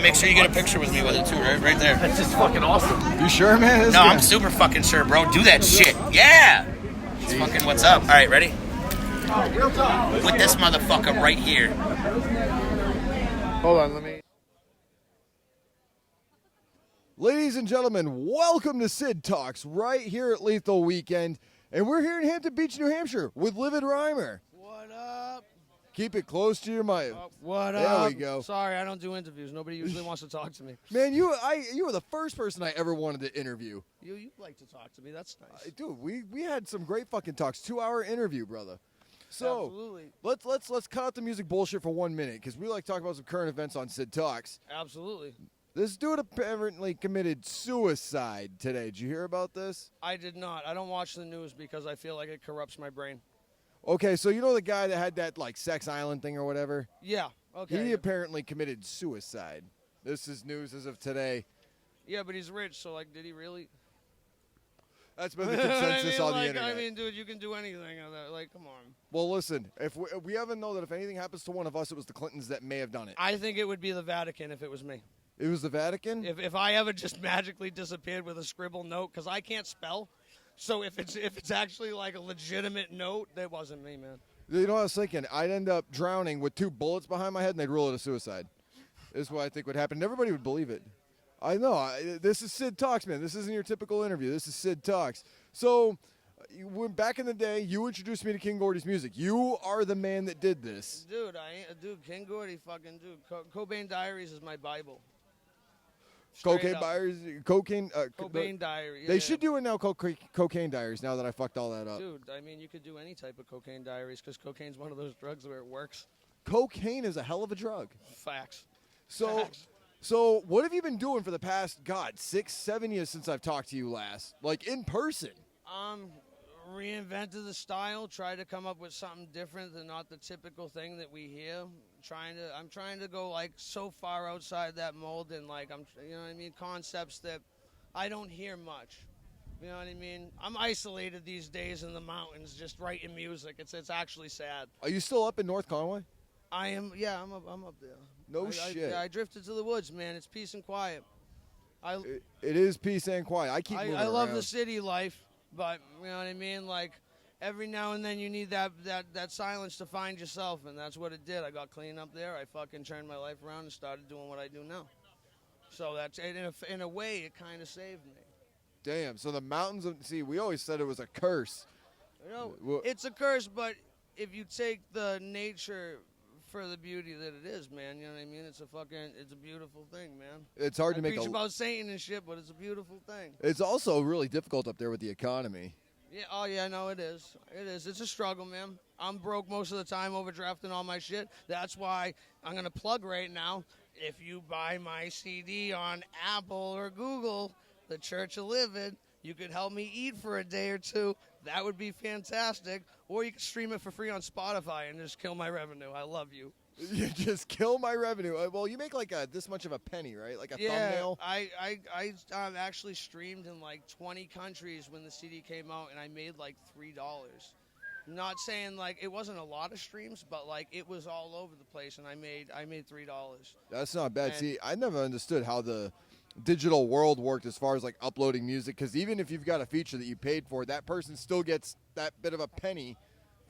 Make sure you get a picture with me with it too, right there. That's just fucking awesome. You sure, man? No, I'm super fucking sure, bro. Do that shit. Yeah. It's fucking what's up. All right, ready? Put this motherfucker right here. Hold on, let me. Ladies and gentlemen, welcome to Sid Talks right here at Leathal Weekend. And we're here in Hampton Beach, New Hampshire with Livid Rhymer. What up? Keep it close to your mic. What up? There we go. Sorry, I don't do interviews. Nobody usually wants to talk to me. Man, you were the first person I ever wanted to interview. You like to talk to me. That's nice. Dude, we had some great fucking talks. 2-hour interview, brother. So Absolutely. let's cut out the music bullshit for 1 minute because we like to talk about some current events on Sid Talks. Absolutely. This dude apparently committed suicide today. Did you hear about this? I did not. I don't watch the news because I feel like it corrupts my brain. Okay, so you know the guy that had that like sex island thing or whatever? Yeah. Okay. He apparently committed suicide. This is news as of today. Yeah, but he's rich, so like, did he really? That's been the consensus on the internet. I mean, dude, you can do anything on that. Like, come on. Well, listen, if we haven't know that if anything happens to one of us, it was the Clintons that may have done it. I think it would be the Vatican if it was me. It was the Vatican? If I ever just magically disappeared with a scribble note, because I can't spell. So if it's actually like a legitimate note, that wasn't me, man. You know what I was thinking? I'd end up drowning with 2 bullets behind my head, and they'd rule it a suicide. This is what I think would happen. Everybody would believe it. I know. This is Sid Talks, man. This isn't your typical interview. This is Sid Talks. So, when back in the day, you introduced me to King Gordy's music. You are the man that did this. Dude, King Gordy, fucking dude. Cobain Diaries is my Bible. Cocaine Diaries. Cobain Diaries. Yeah. They should do it now called Cocaine Diaries now that I fucked all that up. Dude, I mean, you could do any type of cocaine diaries because cocaine's one of those drugs where it works. Cocaine is a hell of a drug. Facts. So what have you been doing for the past, 6, 7 years since I've talked to you last? Like, in person? Reinvented the style, tried to come up with something different than not the typical thing that we hear. I'm trying to go like so far outside that mold and like you know what I mean, concepts that I don't hear much. You know what I mean? I'm isolated these days in the mountains, just writing music. It's actually sad. Are you still up in North Conway? I am. Yeah, I'm up there. No shit. I drifted to the woods, man. It's peace and quiet. It is peace and quiet. I love the city life. But, you know what I mean? Like, every now and then you need that silence to find yourself, and that's what it did. I got clean up there. I fucking turned my life around and started doing what I do now. So that's, in a way, it kind of saved me. Damn. So the mountains we always said it was a curse. You know, it's a curse, but if you take the nature for the beauty that it is, man, you know what I mean? It's a beautiful thing, man. It's hard to make preach about Satan and shit, but it's a beautiful thing. It's also really difficult up there with the economy. Yeah, oh yeah, no, it is. It's a struggle, man. I'm broke most of the time, overdrafting all my shit. That's why I'm gonna plug right now. If you buy my CD on Apple or Google, The Church of Living, you could help me eat for a day or two. That would be fantastic. Or you can stream it for free on Spotify and just kill my revenue. I love you. You just kill my revenue. Well, you make like this much of a penny, right? Like a thumbnail? I actually streamed in like 20 countries when the CD came out, and I made like $3. Not saying like it wasn't a lot of streams, but like it was all over the place, and I made $3. That's not bad. See, I never understood how the digital world worked as far as like uploading music, because even if you've got a feature that you paid for, that person still gets that bit of a penny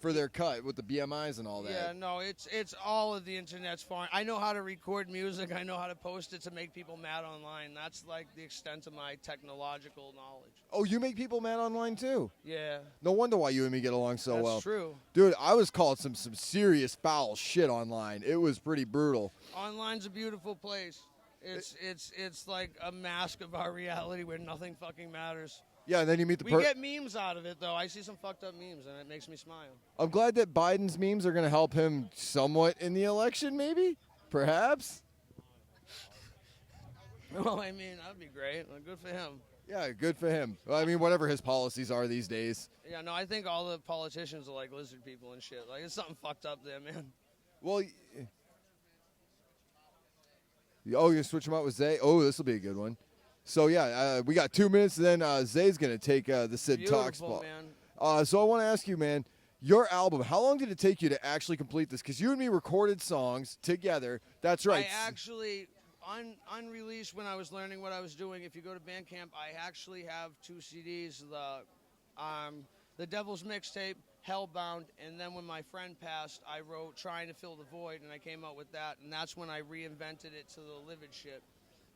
for their cut with the BMIs and all that. Yeah, no, it's all of the internet's fine. I know how to record music. I know how to post it to make people mad online. That's like the extent of my technological knowledge. Oh, you make people mad online too? Yeah. No wonder why you and me get along so well. That's true. Dude, I was called some serious foul shit online. It was pretty brutal. Online's a beautiful place. It's like a mask of our reality where nothing fucking matters. Yeah, and then you meet the We get memes out of it, though. I see some fucked up memes, and it makes me smile. I'm glad that Biden's memes are going to help him somewhat in the election, maybe? Perhaps? Well, I mean, that'd be great. Well, good for him. Yeah, good for him. Well, I mean, whatever his policies are these days. Yeah, no, I think all the politicians are like lizard people and shit. Like, there's something fucked up there, man. Well, you switch him out with Zay? Oh, this will be a good one. So, yeah, we got 2 minutes, and then Zay's going to take the Sid Talk spot. Man. So I want to ask you, man, your album, how long did it take you to actually complete this? Because you and me recorded songs together. That's right. I actually, unreleased when I was learning what I was doing. If you go to Bandcamp, I actually have 2 CDs. The Devil's Mixtape, Hellbound, and then when my friend passed, I wrote Trying to Fill the Void, and I came out with that, and that's when I reinvented it to the Livid shit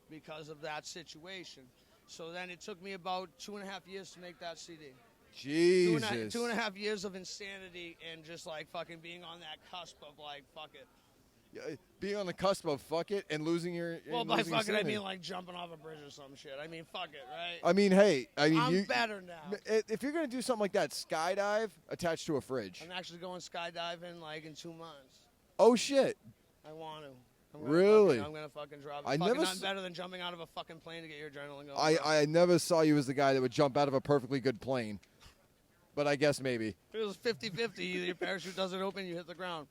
because of that situation. So then it took me about 2.5 years to make that CD. Jesus. 2.5 years of insanity and just like fucking being on that cusp of like, fuck it. Yeah, being on the cusp of fuck it and losing your. Well, by losing fuck it, I sanity. mean like jumping off a bridge or some shit. I mean, fuck it, right? I mean, hey, I'm better now. If you're gonna do something like that, skydive attached to a fridge. I'm actually going skydiving like in 2 months. Oh shit! I want to. Really? I'm gonna fucking drop it. I Fucking never nothing better than jumping out of a fucking plane to get your adrenaline going. I never saw you as the guy that would jump out of a perfectly good plane, but I guess maybe. If it was 50-50, either your parachute doesn't open, you hit the ground.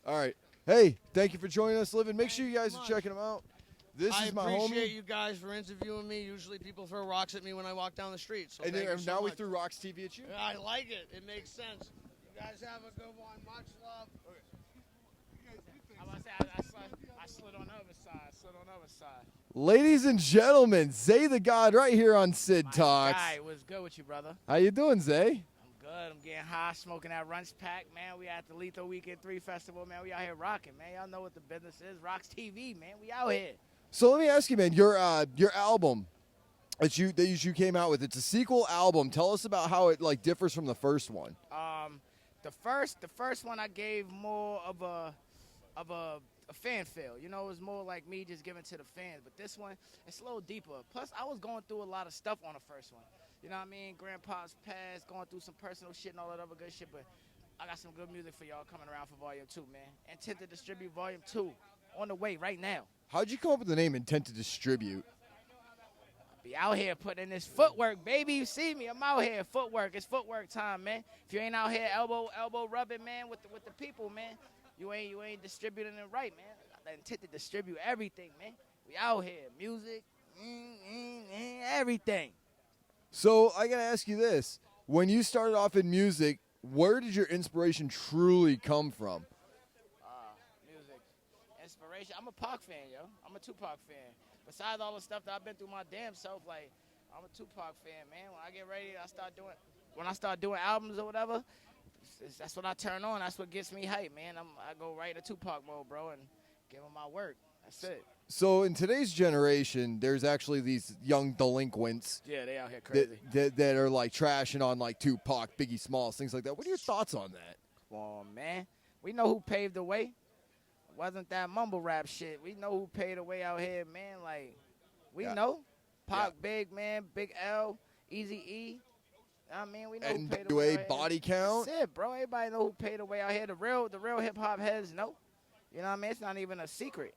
All right. Hey, thank you for joining us, Livin'. Make sure you guys are checking them out. This is my homie. I appreciate you guys for interviewing me. Usually people throw rocks at me when I walk down the street. So And thank you so now we much. threw ROX-TV at you? Yeah, I like it. It makes sense. You guys have a good one. Much love. I slid on the other side. Ladies and gentlemen, Zay the God right here on Sid Talks. Guy, what's good with you, brother? How you doing, Zay? I'm good. I'm getting high, smoking that Runch Pack, man. We at the Leathal Weekend 3 Festival, man. We out here rocking, man. Y'all know what the business is. ROX-TV, man. We out here. So let me ask you, man, your album that you came out with, it's a sequel album. Tell us about how it like differs from the first one. The first one I gave more of a fan feel. You know, it was more like me just giving to the fans. But this one, it's a little deeper. Plus, I was going through a lot of stuff on the first one. You know what I mean? Grandpa's passed, going through some personal shit and all that other good shit. But I got some good music for y'all coming around for Volume 2, man. Intent to distribute Volume 2 on the way right now. How'd you come up with the name Intent to Distribute? Be out here putting in this footwork, baby. You see me? I'm out here. Footwork. It's footwork time, man. If you ain't out here elbow rubbing, man, with the people, man, you ain't distributing it right, man. I intent to distribute everything, man. We out here. Music, everything. So I gotta ask you this: when you started off in music, where did your inspiration truly come from? Music. Inspiration. I'm a Pac fan, yo. I'm a Tupac fan. Besides all the stuff that I've been through my damn self, like, I'm a Tupac fan, man. When I get ready, when I start doing albums or whatever, that's what I turn on. That's what gets me hype, man. I go right to Tupac mode, bro, and give them my work. That's it. So in today's generation, there's actually these young delinquents. Yeah, they out here crazy. That are like trashing on like Tupac, Biggie Smalls, things like that. What are your thoughts on that? Come on, man. We know who paved the way. It wasn't that mumble rap shit. We know who paved the way out here, man. Like, we know. Pac, Big, man, Big L, Easy E. I mean, we know who paid the way. NWA, Body Count. That's it, bro. Everybody know who paid the way out here. The real hip hop heads know. You know what I mean? It's not even a secret.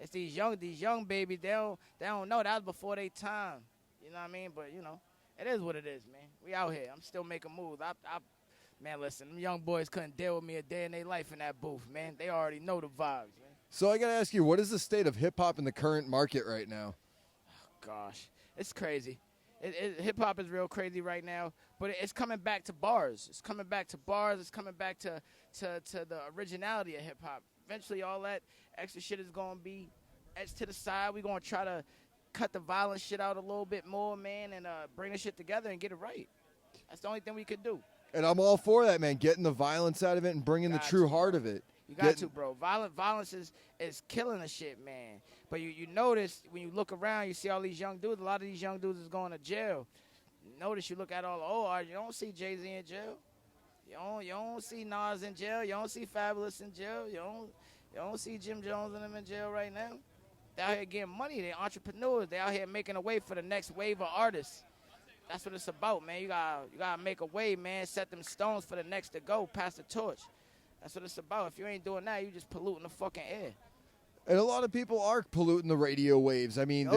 It's these young babies. They don't know. That was before their time. You know what I mean? But you know, it is what it is, man. We out here. I'm still making moves. Man, listen, them young boys couldn't deal with me a day in their life in that booth, man. They already know the vibes, man. So I gotta ask you, what is the state of hip hop in the current market right now? Oh, gosh, it's crazy. Hip hop is real crazy right now, but it's coming back to bars. It's coming back to bars. It's coming back to the originality of hip hop. Eventually, all that extra shit is gonna be etched to the side. We're gonna try to cut the violent shit out a little bit more, man, and bring the shit together and get it right. That's the only thing we could do. And I'm all for that, man. Getting the violence out of it and bringing the true heart of it. You got to, bro. Violence is killing the shit, man. But you notice when you look around, you see all these young dudes. A lot of these young dudes is going to jail. Notice you look at all the old, you don't see Jay-Z in jail. You don't see Nas in jail. You don't see Fabulous in jail. You don't see Jim Jones and them in jail right now. They out here getting money. They're entrepreneurs. They out here making a way for the next wave of artists. That's what it's about, man. You gotta make a way, man. Set them stones for the next to go. Pass the torch. That's what it's about. If you ain't doing that, you just polluting the fucking air. And a lot of people are polluting the radio waves. I mean,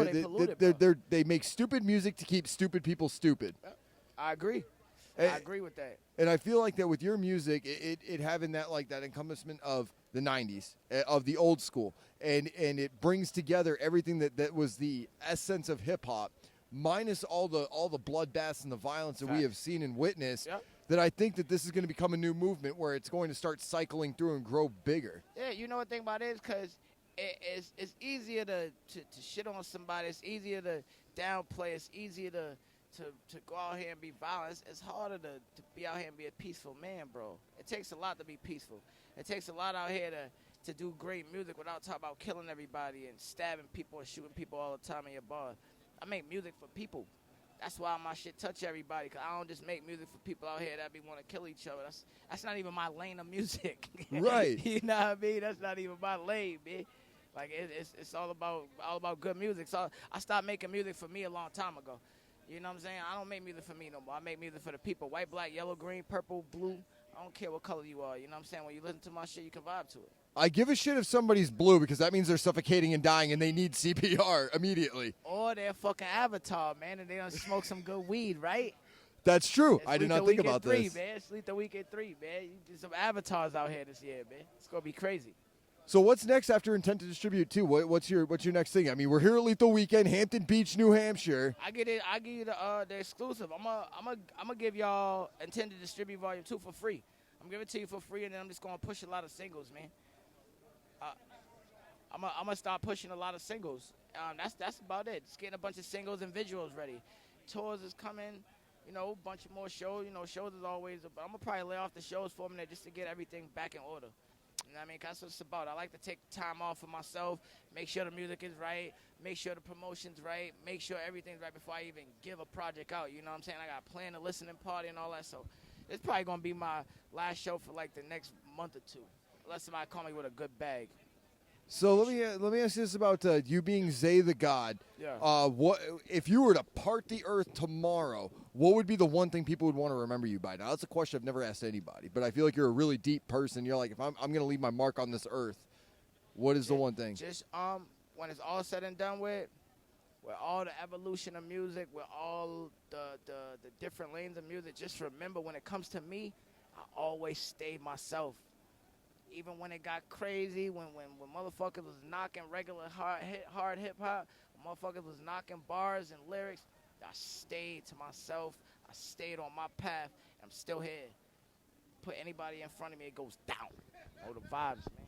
they make stupid music to keep stupid people stupid. I agree. I agree with that. And I feel like that with your music, it having that like that encompassment of the 90s, of the old school, and it brings together everything that was the essence of hip hop, minus all the bloodbaths and the violence that we have seen and witnessed. Yep. That I think that this is going to become a new movement where it's going to start cycling through and grow bigger. Yeah, you know what the thing about it is? Because it's easier to shit on somebody. It's easier to downplay. It's easier to go out here and be violent. It's harder to be out here and be a peaceful man, bro. It takes a lot to be peaceful. It takes a lot out here to do great music without talking about killing everybody and stabbing people and shooting people all the time in your bar. I make music for people. That's why my shit touch everybody, because I don't just make music for people out here that be want to kill each other. That's not even my lane of music. Right. You know what I mean? That's not even my lane, man. Like, it's all about good music. So I stopped making music for me a long time ago. You know what I'm saying? I don't make music for me no more. I make music for the people. White, black, yellow, green, purple, blue. I don't care what color you are. You know what I'm saying? When you listen to my shit, you can vibe to it. I give a shit if somebody's blue because that means they're suffocating and dying and they need CPR immediately. Or they're fucking Avatar, man, and they done smoke some good weed, right? That's true. It's I did Leathal not think Weekend about 3, this. Man. It's Leathal Weekend 3, man. You did some Avatars out here this year, man. It's going to be crazy. So what's next after Intent to Distribute 2? What's your next thing? I mean, we're here at Leathal Weekend, Hampton Beach, New Hampshire. I give you the exclusive. I'm gonna give y'all Intent to Distribute Volume 2 for free. I'm giving it to you for free, and then I'm just gonna push a lot of singles, man. I'm gonna start pushing a lot of singles. That's about it. Just getting a bunch of singles and visuals ready. Tours is coming. You know, a bunch of more shows. You know, shows is always. But I'm gonna probably lay off the shows for a minute just to get everything back in order. You know what I mean? That's what it's about. I like to take time off for myself, make sure the music is right, make sure the promotion's right, make sure everything's right before I even give a project out. You know what I'm saying? I got to plan the listening party and all that. So it's probably going to be my last show for like the next month or two, unless somebody call me with a good bag. So let me ask you this about you being Zay the God. Yeah. What if you were to part the earth tomorrow? What would be the one thing people would want to remember you by? Now that's a question I've never asked anybody, but I feel like you're a really deep person. You're like, if I'm going to leave my mark on this earth, what is the one thing? Just when it's all said and done with all the evolution of music, with all the different lanes of music, just remember when it comes to me, I always stayed myself. Even when it got crazy, when motherfuckers was knocking regular hard hip-hop, when motherfuckers was knocking bars and lyrics, I stayed to myself. I stayed on my path. And I'm still here. Put anybody in front of me, it goes down. Oh, the vibes, man.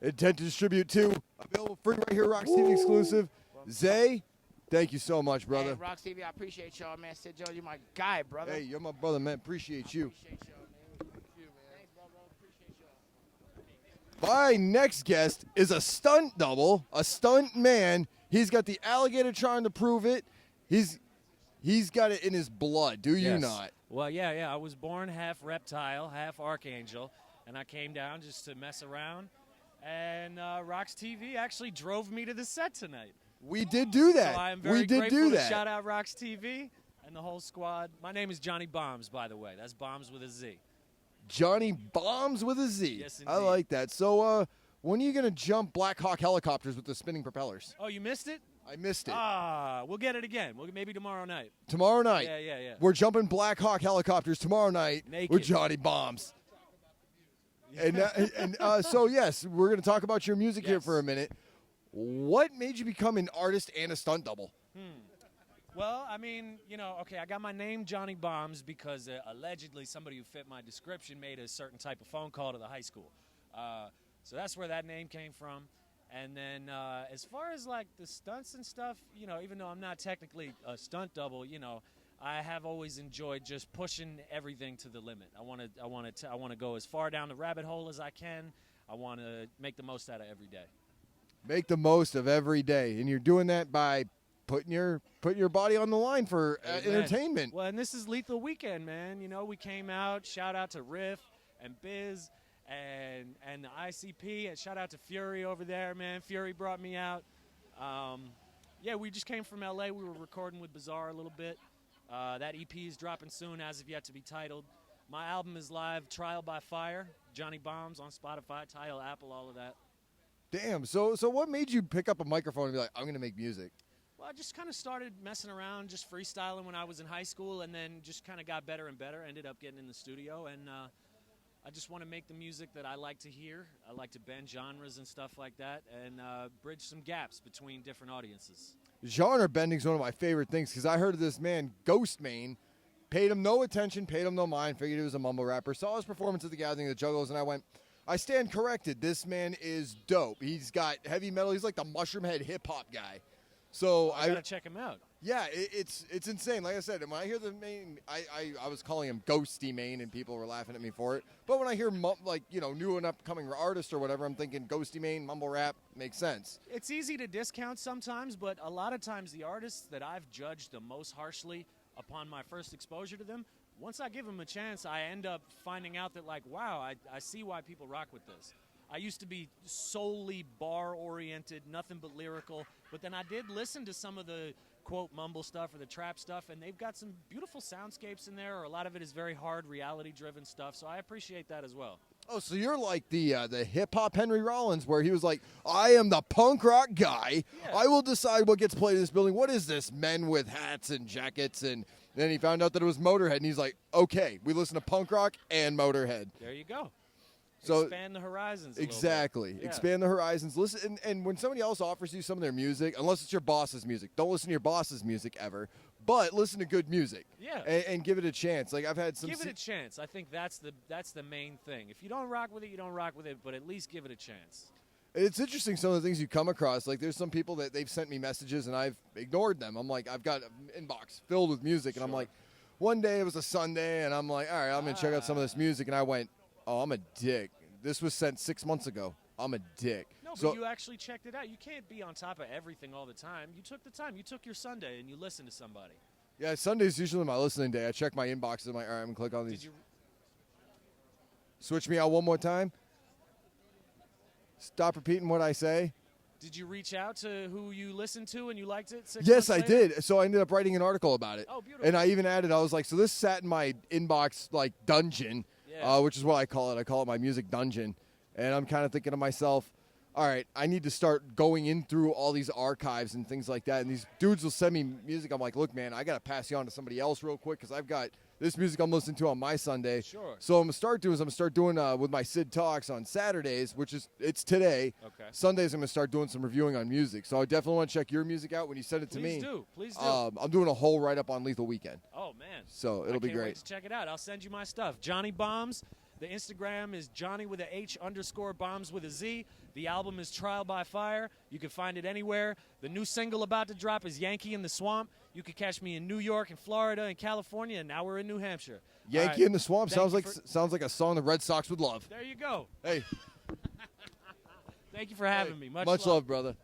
Intent to Distribute 2, available free right here, ROX-TV exclusive. Zay, thank you so much, brother. Hey, ROX-TV, I appreciate y'all, man. Sid Jones, you're my guy, brother. Hey, you're my brother, man. Appreciate you. Appreciate y'all, man. Thanks, brother. Appreciate y'all. My next guest is a stunt double, a stunt man. He's got the alligator trying to prove it. He's got it in his blood. Do you not? Well, yeah. I was born half reptile, half archangel, and I came down just to mess around. And ROX-TV actually drove me to the set tonight. We did do that. So I am very we did grateful do to that. shout out ROX-TV and the whole squad. My name is Johnny Bombs, by the way. That's Bombs with a Z. Johnny Bombs with a Z. Yes, I indeed. like that. So when are you going to jump Black Hawk helicopters with the spinning propellers? Oh, you missed it? I missed it. We'll get it again. Maybe tomorrow night. Tomorrow night. Yeah. We're jumping Black Hawk helicopters tomorrow night Naked. with Johnny Bombs. So, yes, we're going to talk about your music here for a minute. What made you become an artist and a stunt double? Well, I mean, I got my name Johnny Bombs because allegedly somebody who fit my description made a certain type of phone call to the high school. So that's where that name came from. And then as far as like the stunts and stuff, even though I'm not technically a stunt double, I have always enjoyed just pushing everything to the limit. I want to go as far down the rabbit hole as I can. I want to make the most out of every day. Make the most of every day, and you're doing that by putting your body on the line for entertainment. Well, and this is Leathal Weekend, man. We came out. Shout out to Riff and Biz and the ICP, and shout out to Fury over there, man. Fury brought me out. We just came from LA. We were recording with Bizarre a little bit. That EP is dropping soon, as of yet to be titled. My album is live, Trial by Fire, Johnny Bombs on Spotify, Tidal, Apple, all of that. Damn. So what made you pick up a microphone and be like, I'm going to make music? Well, I just kind of started messing around, just freestyling when I was in high school, and then just kind of got better and better. Ended up getting in the studio, and I just want to make the music that I like to hear. I like to bend genres and stuff like that, and bridge some gaps between different audiences. Genre bending is one of my favorite things because I heard of this man, Ghostmane, paid him no attention, paid him no mind, figured he was a mumble rapper, saw his performance at the Gathering of the Juggalos, and I went, I stand corrected. This man is dope. He's got heavy metal. He's like the mushroom head hip hop guy. So I gotta check him out. Yeah, it's insane. Like I said, when I hear the name, I was calling him Ghosty Mane, and people were laughing at me for it. But when I hear new and upcoming artist or whatever, I'm thinking Ghosty Mane, mumble rap makes sense. It's easy to discount sometimes, but a lot of times the artists that I've judged the most harshly upon my first exposure to them, once I give them a chance, I end up finding out that, like, wow, I see why people rock with this. I used to be solely bar-oriented, nothing but lyrical, but then I did listen to some of the, quote, mumble stuff or the trap stuff, and they've got some beautiful soundscapes in there, or a lot of it is very hard, reality-driven stuff, so I appreciate that as well. Oh, so you're like the hip-hop Henry Rollins, where he was like, I am the punk rock guy. Yeah. I will decide what gets played in this building. What is this? Men with hats and jackets. And then he found out that it was Motorhead, and he's like, okay, we listen to punk rock and Motorhead. There you go. So expand the horizons a exactly. little bit. Yeah. Expand the horizons. Listen, and when somebody else offers you some of their music, unless it's your boss's music, don't listen to your boss's music ever. But listen to good music. Yeah. And give it a chance. Like I've had some. Give it a chance. I think that's the main thing. If you don't rock with it, you don't rock with it. But at least give it a chance. It's interesting some of the things you come across. Like there's some people that they've sent me messages and I've ignored them. I'm like, I've got an inbox filled with music, and I'm like, one day it was a Sunday, and I'm like, all right, I'm gonna check out some of this music, and I went, oh, I'm a dick. This was sent 6 months ago. I'm a dick. No, but so, you actually checked it out. You can't be on top of everything all the time. You took the time. You took your Sunday and you listened to somebody. yeah, Sunday's usually my listening day. I check my inbox and I'm like, all right, I'm gonna click on these. Did you? Switch me out one more time. Stop repeating what I say. Did you reach out to who you listened to and you liked it? 6 Yes, months I later? did. So I ended up writing an article about it. Oh, beautiful. And I even added, I was like, so this sat in my inbox like dungeon, Yeah. which is what I call it. I call it my music dungeon. And I'm kind of thinking to myself, all right, I need to start going in through all these archives and things like that. And these dudes will send me music. I'm like, look, man, I got to pass you on to somebody else real quick because I've got this music I'm listening to on my Sunday. Sure. So what I'm going to start doing with my Sid Talks on Saturdays, it's today. Okay. Sundays I'm going to start doing some reviewing on music. So I definitely want to check your music out when you send it to me. Please do. I'm doing a whole write-up on Lethal Weekend. Oh, man. So it'll I be can't great. wait to check it out. I'll send you my stuff. Johnny Bombs. The Instagram is Johnny with a H_bombs with a Z. The album is Trial by Fire. You can find it anywhere. The new single about to drop is Yankee in the Swamp. You can catch me in New York and Florida and California, and now we're in New Hampshire. Yankee All right. in the Swamp Thank sounds like a song the Red Sox would love. There you go. Hey, Thank you for having me. much love, brother.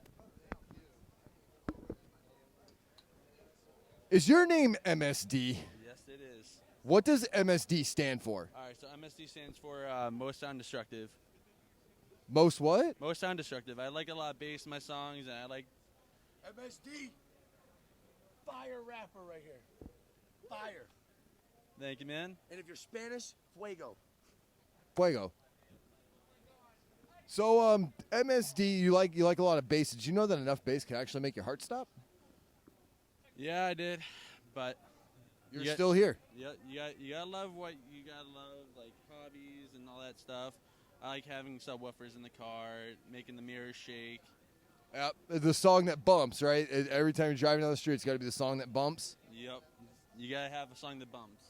Is your name MSD? Yes, it is. What does MSD stand for? All right, so MSD stands for Most Sound Destructive. Most what? Most Sound Destructive. I like a lot of bass in my songs, and I like... MSD. Fire rapper right here. Fire. Thank you, man. And if you're Spanish, fuego. Fuego. So, MSD, you like a lot of bass. Did you know that enough bass can actually make your heart stop? Yeah, I did, but... You're still here. Yeah, you gotta love what you gotta love, like hobbies and all that stuff. I like having subwoofers in the car, making the mirrors shake. Yep. The song that bumps, right? Every time you're driving down the street, it's got to be the song that bumps. Yep. You gotta have a song that bumps.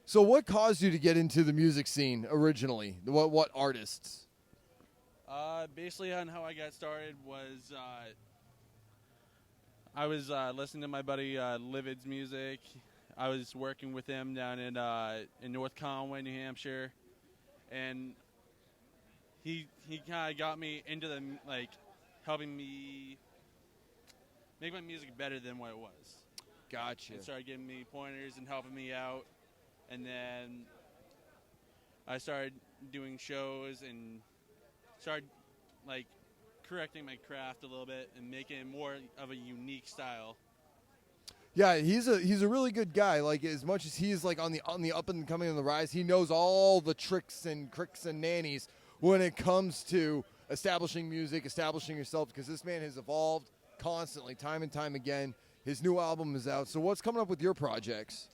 So what caused you to get into the music scene originally? What artists? Basically on how I got started was I was listening to my buddy Livid's music. I was working with him down in North Conway, New Hampshire, and he kind of got me into the helping me make my music better than what it was. Gotcha. And started giving me pointers and helping me out, and then I started doing shows and started correcting my craft a little bit and making it more of a unique style. Yeah, he's a really good guy. Like as much as he's like on the up and coming on the rise, he knows all the tricks and cricks and nannies when it comes to establishing music, establishing yourself. Because this man has evolved constantly, time and time again. His new album is out. So what's coming up with your projects?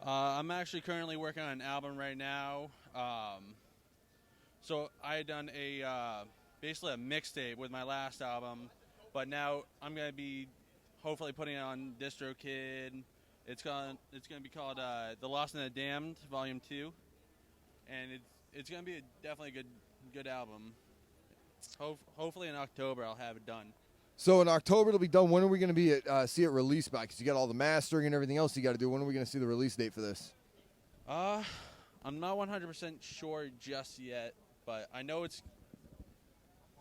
I'm actually currently working on an album right now. So I had done basically a mixtape with my last album, but now I'm gonna be hopefully putting it on DistroKid. It's gonna be called The Lost and the Damned Volume 2, and it's gonna be definitely a good album. Hopefully in October I'll have it done. So in October it'll be done. When are we going to be see it released by? Because you got all the mastering and everything else you got to do. When are we going to see the release date for this? I'm not 100% sure just yet, but I know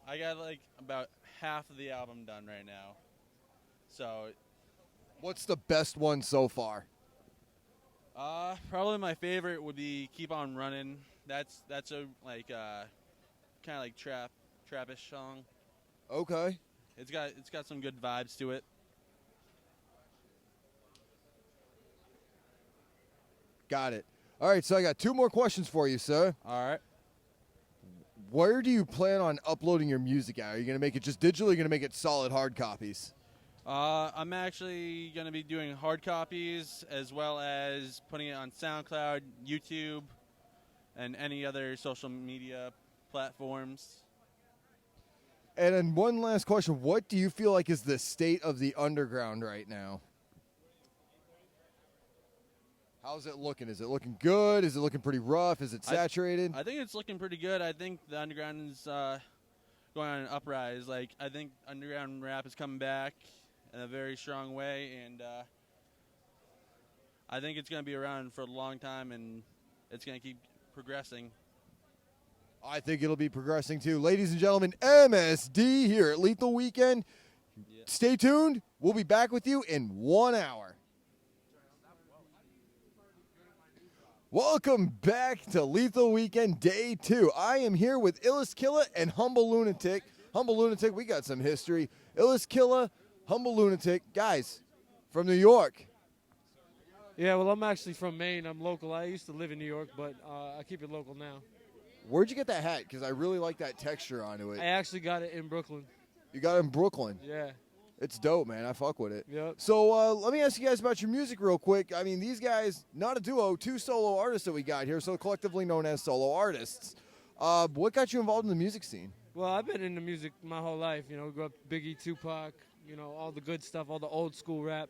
I got like about half of the album done right now. So, what's the best one so far? probably my favorite would be "Keep on Running." That's a like kind of like trappish song. Okay. It's got some good vibes to it. Got it. All right, so I got 2 more questions for you, sir. All right. Where do you plan on uploading your music at? Are you going to make it just digital, or are you going to make it solid hard copies? I'm actually going to be doing hard copies as well as putting it on SoundCloud, YouTube, and any other social media platforms. And then one last question. What do you feel like is the state of the underground right now? How's it looking? Is it looking good? Is it looking pretty rough? Is it saturated? I think it's looking pretty good. I think the underground is going on an uprise. Like, I think underground rap is coming back in a very strong way, and I think it's going to be around for a long time, and it's going to keep progressing. I think it'll be progressing too. Ladies and gentlemen, MSD here at Leathal Weekend. Yeah. Stay tuned. We'll be back with you in 1 hour. Welcome back to Leathal Weekend Day 2. I am here with Illest Killa and Humble Lunatic. Humble Lunatic, we got some history. Illest Killa, Humble Lunatic. Guys, from New York. Yeah, well, I'm actually from Maine. I'm local. I used to live in New York, but I keep it local now. Where'd you get that hat? Because I really like that texture onto it. I actually got it in Brooklyn. You got it in Brooklyn? Yeah. It's dope, man. I fuck with it. Yep. So let me ask you guys about your music real quick. I mean, these guys, not a duo, 2 solo artists that we got here, so collectively known as solo artists. What got you involved in the music scene? Well, I've been into music my whole life. You know, grew up Biggie, Tupac, you know, all the good stuff, all the old school rap.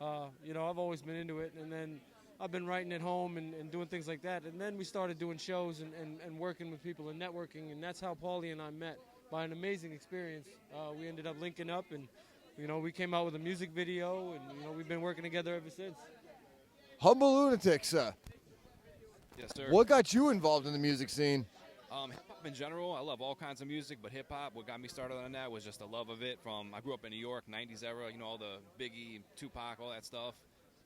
You know, I've always been into it. And then I've been writing at home and doing things like that. And then we started doing shows and working with people and networking. And that's how Paulie and I met, by an amazing experience. We ended up linking up, and you know, we came out with a music video, and, you know, we've been working together ever since. Humble Lunatic, sir. Yes, sir. What got you involved in the music scene? Hip-hop in general, I love all kinds of music, but hip-hop, what got me started on that was just the love of it. I grew up in New York, 90s era, you know, all the Biggie, Tupac, all that stuff.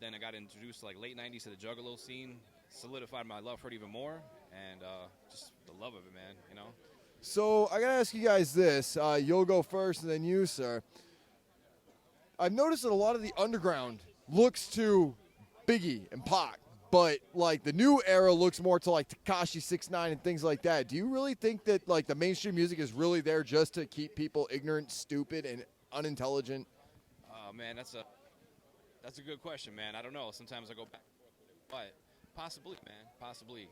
Then I got introduced, like, late 90s to the Juggalo scene, solidified my love for it even more, and just the love of it, man, you know. So I got to ask you guys this. You'll go first, and then you, sir. I've noticed that a lot of the underground looks to Biggie and Pac, but like the new era looks more to like Tekashi 6ix9ine and things like that. Do you really think that like the mainstream music is really there just to keep people ignorant, stupid, and unintelligent? Man, that's a good question, man. I don't know. Sometimes I go back and forth with it, but possibly, man, possibly.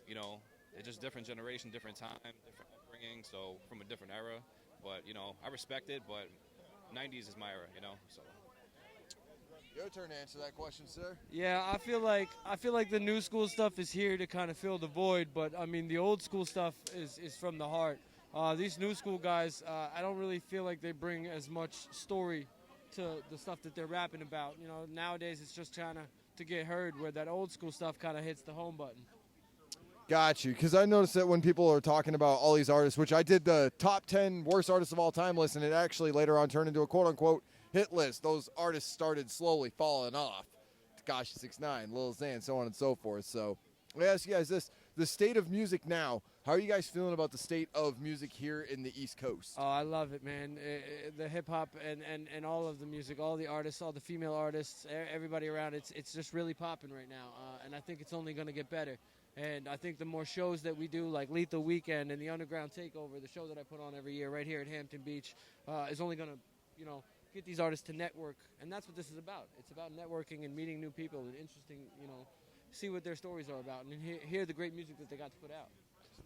You know, it's just different generation, different time, different upbringing, so from a different era. But, you know, I respect it, but 90s is my era, you know. So. Your turn to answer that question, sir. Yeah, I feel like the new school stuff is here to kind of fill the void, but I mean the old school stuff is from the heart. These new school guys, I don't really feel like they bring as much story to the stuff that they're rapping about. You know, nowadays it's just trying to get heard, where that old school stuff kind of hits the home button. Got you, because I noticed that when people are talking about all these artists, which I did the top 10 worst artists of all time list, and it actually later on turned into a quote-unquote hit list. Those artists started slowly falling off. Tekashi 6ix9ine, Lil Xan, so on and so forth. So let me ask you guys this. The state of music now, how are you guys feeling about the state of music here in the East Coast? Oh, I love it, man. The hip-hop and all of the music, all the artists, all the female artists, everybody around, it's just really popping right now. And I think it's only going to get better. And I think the more shows that we do, like Leathal Weekend and the Underground Takeover, the show that I put on every year right here at Hampton Beach, is only going to, you know, get these artists to network. And that's what this is about. It's about networking and meeting new people and interesting, you know, see what their stories are about and hear the great music that they got to put out.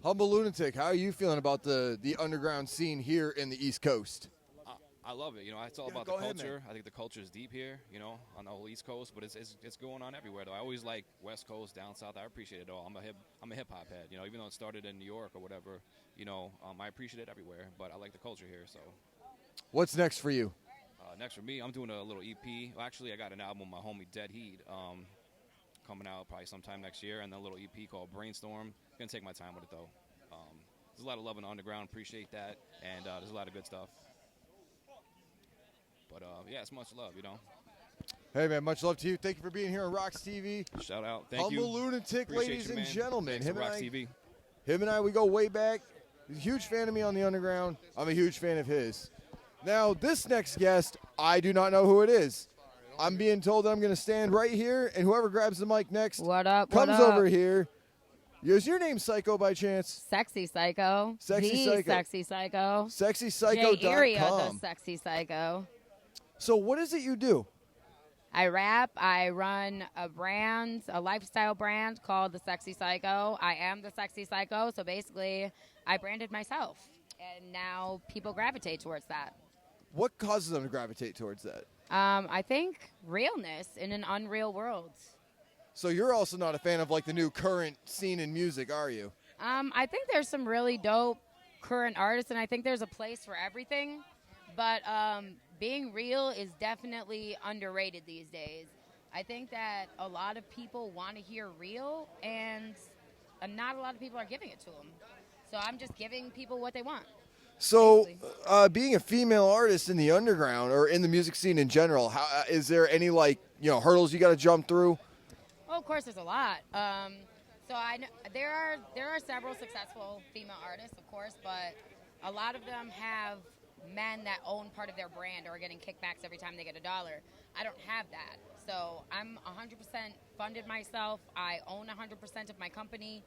Humble Lunatic, how are you feeling about the underground scene here in the East Coast? I love it. You know, it's all about the culture. I think the culture is deep here, you know, on the whole East Coast, but it's going on everywhere, though. I always like West Coast, down South. I appreciate it all. I'm a hip-hop head, you know, even though it started in New York or whatever, you know, I appreciate it everywhere, but I like the culture here, so. What's next for you? Next for me, I'm doing a little EP. Well, actually, I got an album with my homie Dead Heat coming out probably sometime next year, and then a little EP called Brainstorm. Going to take my time with it, though. There's a lot of love in the underground. Appreciate that, and there's a lot of good stuff. But, yeah, it's much love, you know. Hey, man, much love to you. Thank you for being here on ROX-TV. Shout out. Thank you. Humble Lunatic, Appreciate ladies you, and man. gentlemen. Thanks for ROX-TV. Him and I, we go way back. He's a huge fan of me on the underground. I'm a huge fan of his. Now, this next guest, I do not know who it is. I'm being told that I'm going to stand right here, and whoever grabs the mic next comes over here. Is your name Psycho by chance? Sexy Psycho. Sexy Psycho. Sexy Psycho. SexyPsycho.com. Jay Area, the Sexy Psycho. So what is it you do? I rap. I run a brand, a lifestyle brand called the Sexy Psycho. I am the Sexy Psycho, so basically I branded myself, and now people gravitate towards that. What causes them to gravitate towards that? I think realness in an unreal world. So you're also not a fan of like the new current scene in music, are you? I think there's some really dope current artists, and I think there's a place for everything. But being real is definitely underrated these days. I think that a lot of people want to hear real, and not a lot of people are giving it to them. So I'm just giving people what they want. So, being a female artist in the underground or in the music scene in general, is there any hurdles you got to jump through? Well, of course, there's a lot. So I know there are several successful female artists, of course, but a lot of them have men that own part of their brand or are getting kickbacks every time they get $1. I don't have that. So I'm 100% funded myself. I own 100% of my company.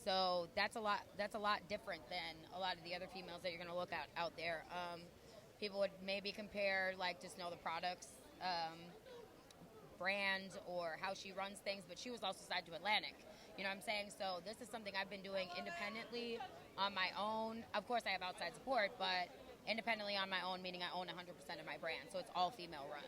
So that's a lot different than a lot of the other females that you're going to look at out there. People would maybe compare just know the products, brand, or how she runs things, but she was also signed to Atlantic. You know what I'm saying? So this is something I've been doing independently on my own. Of course, I have outside support, but independently on my own, meaning I own 100% of my brand. So it's all female run.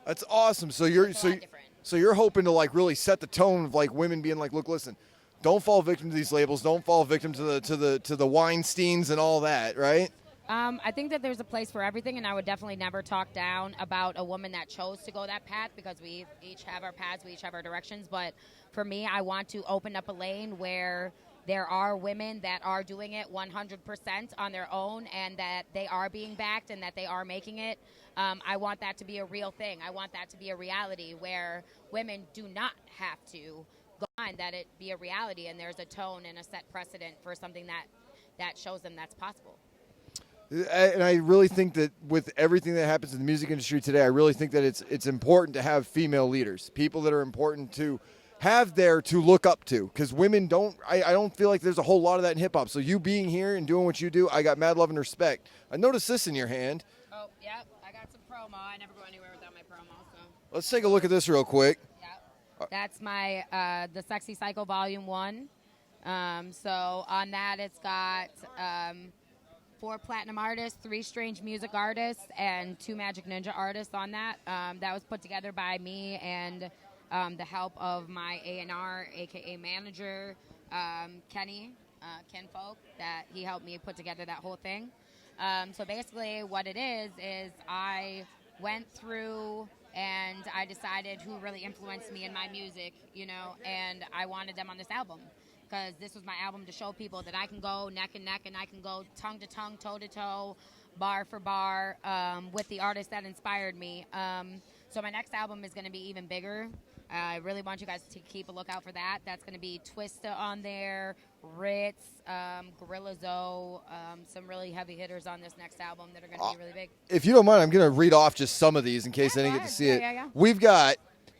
That's awesome. So you're hoping to really set the tone of women being look, listen, don't fall victim to these labels. Don't fall victim to the Weinsteins and all that, right? I think that there's a place for everything, and I would definitely never talk down about a woman that chose to go that path, because we each have our paths, we each have our directions. But for me, I want to open up a lane where there are women that are doing it 100% on their own, and that they are being backed and that they are making it. I want that to be a real thing. I want that to be a reality where women do not have to go on, that it be a reality, and there's a tone and a set precedent for something that shows them that's possible. And I really think that with everything that happens in the music industry today, I really think that it's important to have female leaders, people that are important to have there to look up to, because women I don't feel like there's a whole lot of that in hip-hop. So you being here and doing what you do, I got mad love and respect. I noticed this in your hand. Oh, yep, I got some promo. I never go anywhere without my promo. So. Let's take a look at this real quick. Yep. That's my the Sexy Psycho Volume 1. So on that, it's got 4 platinum artists, 3 strange music artists, and 2 Magic Ninja artists on that. That was put together by me and the help of my A&R, a.k.a. manager, Kenny, Ken Folk, that he helped me put together that whole thing. So basically what it is I went through and I decided who really influenced me in my music, and I wanted them on this album. Because this was my album to show people that I can go neck and neck, and I can go tongue to tongue, toe to toe, bar for bar with the artists that inspired me. So my next album is going to be even bigger. I really want you guys to keep a lookout for that. That's going to be Twista on there, Ritz, Gorilla Zoe, some really heavy hitters on this next album that are going to be really big. If you don't mind, I'm going to read off just some of these in case I didn't get to see it. Yeah. We've got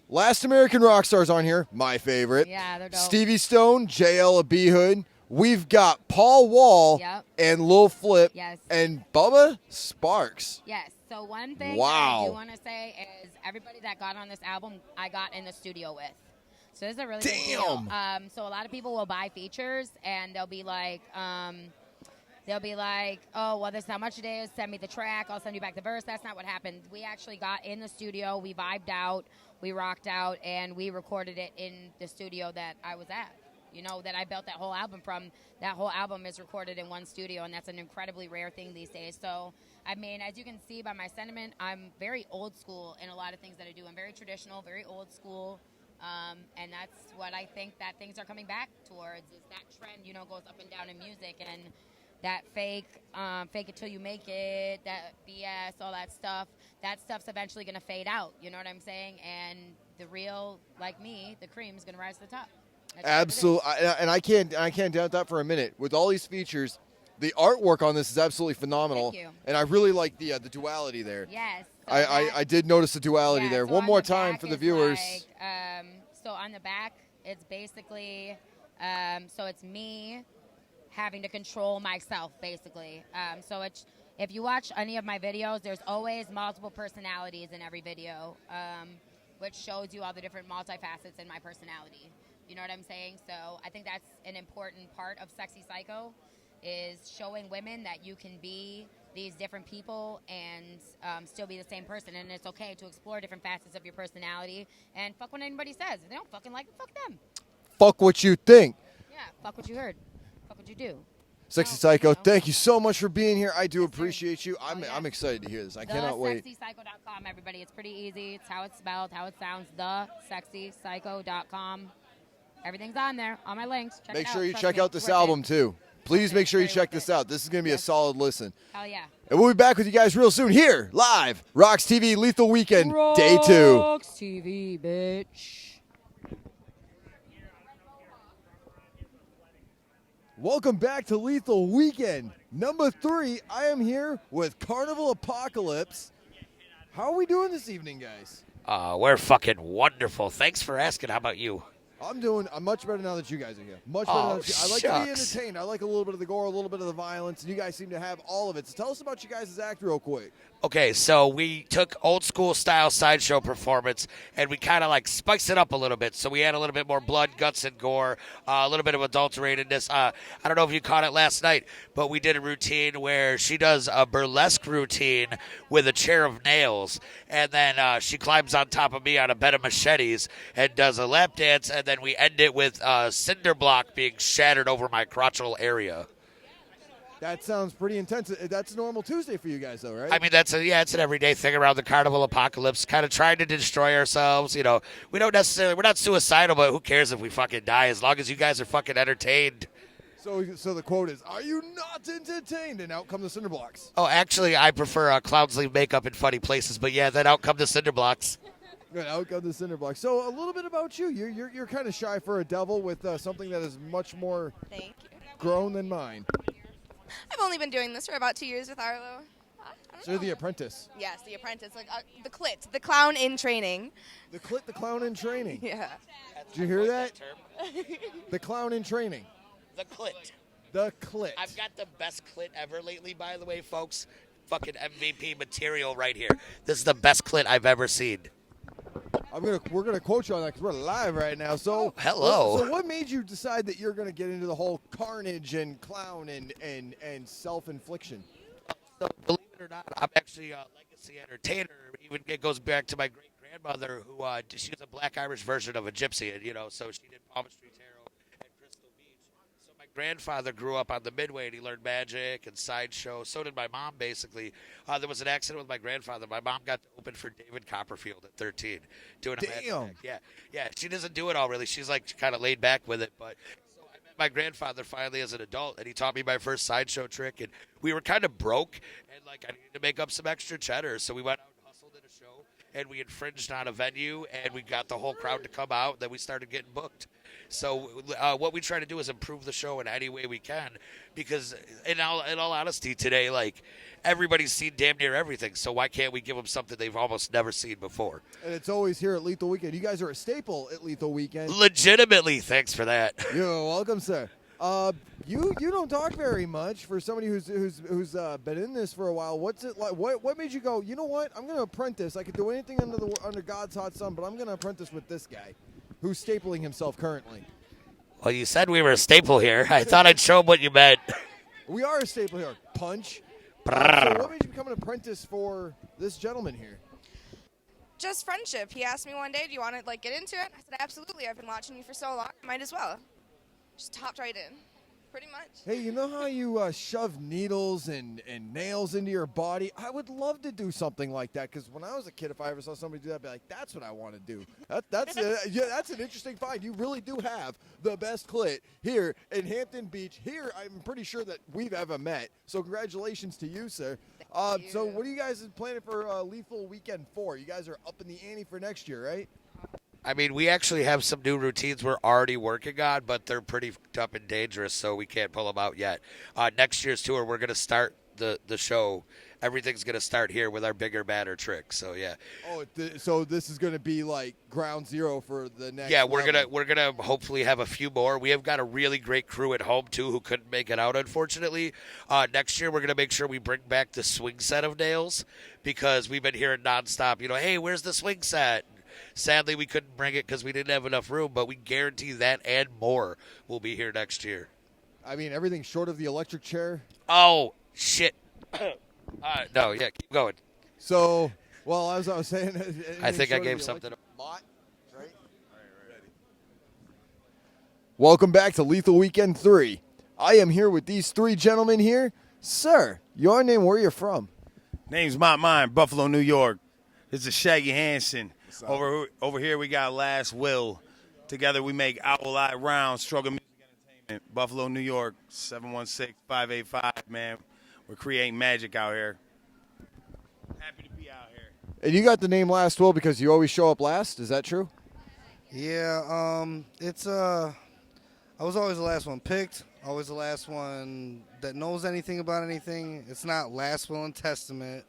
Last American Rock Stars on here, my favorite. Yeah, they're dope. Stevie Stone, JL of B Hood. We've got Paul Wall and Lil Flip and Bubba Sparks. Yes. So one thing I do want to say is everybody that got on this album, I got in the studio with. So this is a really big deal. So a lot of people will buy features and they'll be like, they'll be like, oh, well, there's not much it is. Send me the track. I'll send you back the verse. That's not what happened. We actually got in the studio. We vibed out. We rocked out. And we recorded it in the studio that I was at, you know, that I built that whole album from. That whole album is recorded in one studio, and that's an incredibly rare thing these days. So, I mean, as you can see by my sentiment, I'm very old school in a lot of things that I do. I'm very traditional, very old school. And that's what I think that things are coming back towards is that trend, you know, goes up and down in music, and that fake it till you make it, that BS, all that stuff's eventually going to fade out. You know what I'm saying? And the real, like me, the cream is going to rise to the top. Absolutely, and I can't doubt that for a minute. With all these features, the artwork on this is absolutely phenomenal. Thank you. And I really like the duality there. Yes. So I did notice the duality there. so One on more the time back for the is viewers. like, so on the back, it's basically, so it's me having to control myself, basically. So it's, if you watch any of my videos, there's always multiple personalities in every video, which shows you all the different multifacets in my personality. You know what I'm saying? So I think that's an important part of Sexy Psycho, is showing women that you can be these different people and still be the same person. And it's okay to explore different facets of your personality and fuck what anybody says. If they don't fucking like it, fuck them. Fuck what you think. Yeah, fuck what you heard. Fuck what you do. Sexy Psycho, thank you so much for being here. I do appreciate you. I'm excited to hear this. I cannot wait. TheSexyPsycho.com, everybody. It's pretty easy. It's how it's spelled, how it sounds. TheSexyPsycho.com. Everything's on there. All my links. Check Make it out. sure you Trust check me, out this it's worth album, it. too. Please make sure you Very check worth this it. out. This is going to be a solid listen. Hell yeah. And we'll be back with you guys real soon here, live, ROX-TV Leathal Weekend, Day 2. ROX-TV, bitch. Welcome back to Leathal Weekend. Number 3, I am here with Carnival Apocalypse. How are we doing this evening, guys? We're fucking wonderful. Thanks for asking. How about you? I'm much better now that you guys are here. Much better. Oh, Now that I like to be shucks. entertained. I like a little bit of the gore, a little bit of the violence, and you guys seem to have all of it. So tell us about you guys' act real quick. Okay, so we took old school style sideshow performance and we kind of like spiced it up a little bit. So we had a little bit more blood, guts, and gore, a little bit of adulteratedness. I don't know if you caught it last night, but we did a routine where she does a burlesque routine with a chair of nails, and then she climbs on top of me on a bed of machetes and does a lap dance, and then we end it with a cinder block being shattered over my crotchal area. That sounds pretty intense. That's a normal Tuesday for you guys, though, right? I mean, it's an everyday thing around the Carnival Apocalypse, kind of trying to destroy ourselves. You know, we're not suicidal, but who cares if we fucking die as long as you guys are fucking entertained. So the quote is, "Are you not entertained?" And out come the cinder blocks. Oh, actually, I prefer clowns leave makeup in funny places, but yeah, then out come the cinder blocks. Good, out come the cinder blocks. So a little bit about you. You're kind of shy for a devil with something that is much more grown than mine. I've only been doing this for about 2 years with Arlo. So you're the apprentice. Yes, the apprentice, like the clown in training. The clown in training. Yeah. Did you hear that? The clown in training. The clit. The clit. I've got the best clit ever lately, by the way, folks. Fucking MVP material right here. This is the best clit I've ever seen. We're gonna quote you on that because we're live right now. So hello. So what made you decide that you're gonna get into the whole carnage and clown and self-infliction? So believe it or not, I'm actually a legacy entertainer. Even it goes back to my great grandmother, who she was a Black Irish version of a gypsy, and so she did Palm Street Tarot and Crystal Beach. So my grandfather grew up on the Midway, and he learned magic and sideshow. So did my mom, basically. There was an accident with my grandfather. My mom got to open for David Copperfield at 13, doing a magic act. Yeah. She doesn't do it all really. She's like kind of laid back with it, but. I met my grandfather finally as an adult, and he taught me my first sideshow trick, and we were kind of broke, and I needed to make up some extra cheddar, so we went out and hustled at a show, and we infringed on a venue, and we got the whole crowd to come out, and then we started getting booked. So what we try to do is improve the show in any way we can, because in all honesty today, everybody's seen damn near everything, so why can't we give them something they've almost never seen before? And it's always here at Leathal Weekend. You guys are a staple at Leathal Weekend. Legitimately, thanks for that. You're welcome, sir. You don't talk very much for somebody who's been in this for a while. What's it like? What made you go? You know what? I'm gonna apprentice. I could do anything under God's hot sun, but I'm gonna apprentice with this guy, who's stapling himself currently. Well, you said we were a staple here. I thought I'd show them what you meant. We are a staple here. Punch. So what made you become an apprentice for this gentleman here? Just friendship. He asked me one day, do you want to like get into it? I said, absolutely. I've been watching you for so long. Might as well. Just hopped right in. Pretty much. Hey, you know how you shove needles and nails into your body? I would love to do something like that, because when I was a kid, if I ever saw somebody do that, I'd be like, that's what I want to do. That's an interesting find. You really do have the best clit here in Hampton Beach. Here, I'm pretty sure that we've ever met. So congratulations to you, sir. Thank you. So what are you guys planning for Leathal Weekend 4? You guys are up in the ante for next year, right? I mean, we actually have some new routines we're already working on, but they're pretty fucked up and dangerous, so we can't pull them out yet. Next year's tour, we're going to start the show. Everything's going to start here with our bigger, badder trick. So, yeah. Oh, so this is going to be like ground zero for the next Yeah, level. we're gonna hopefully have a few more. We have got a really great crew at home, too, who couldn't make it out, unfortunately. Next year, we're going to make sure we bring back the swing set of nails, because we've been hearing nonstop, hey, where's the swing set? Sadly, we couldn't bring it because we didn't have enough room, but we guarantee that and more will be here next year. I mean, everything short of the electric chair. Oh, shit. No, yeah, keep going. So, well, as I was saying, I think I gave something. Mott, right? Welcome back to Leathal Weekend 3. I am here with these three gentlemen here. Sir, your name, where you're from? Name's Mott Mine, Buffalo, New York. This is Shaggy Hansen. Over here we got Last Will. Together we make Owl Eye Round, Struggle Music Entertainment. Buffalo, New York, 716-585, man. We're creating magic out here. Happy to be out here. And you got the name Last Will because you always show up last? Is that true? Yeah, it's I was always the last one picked, always the last one that knows anything about anything. It's not Last Will and Testament.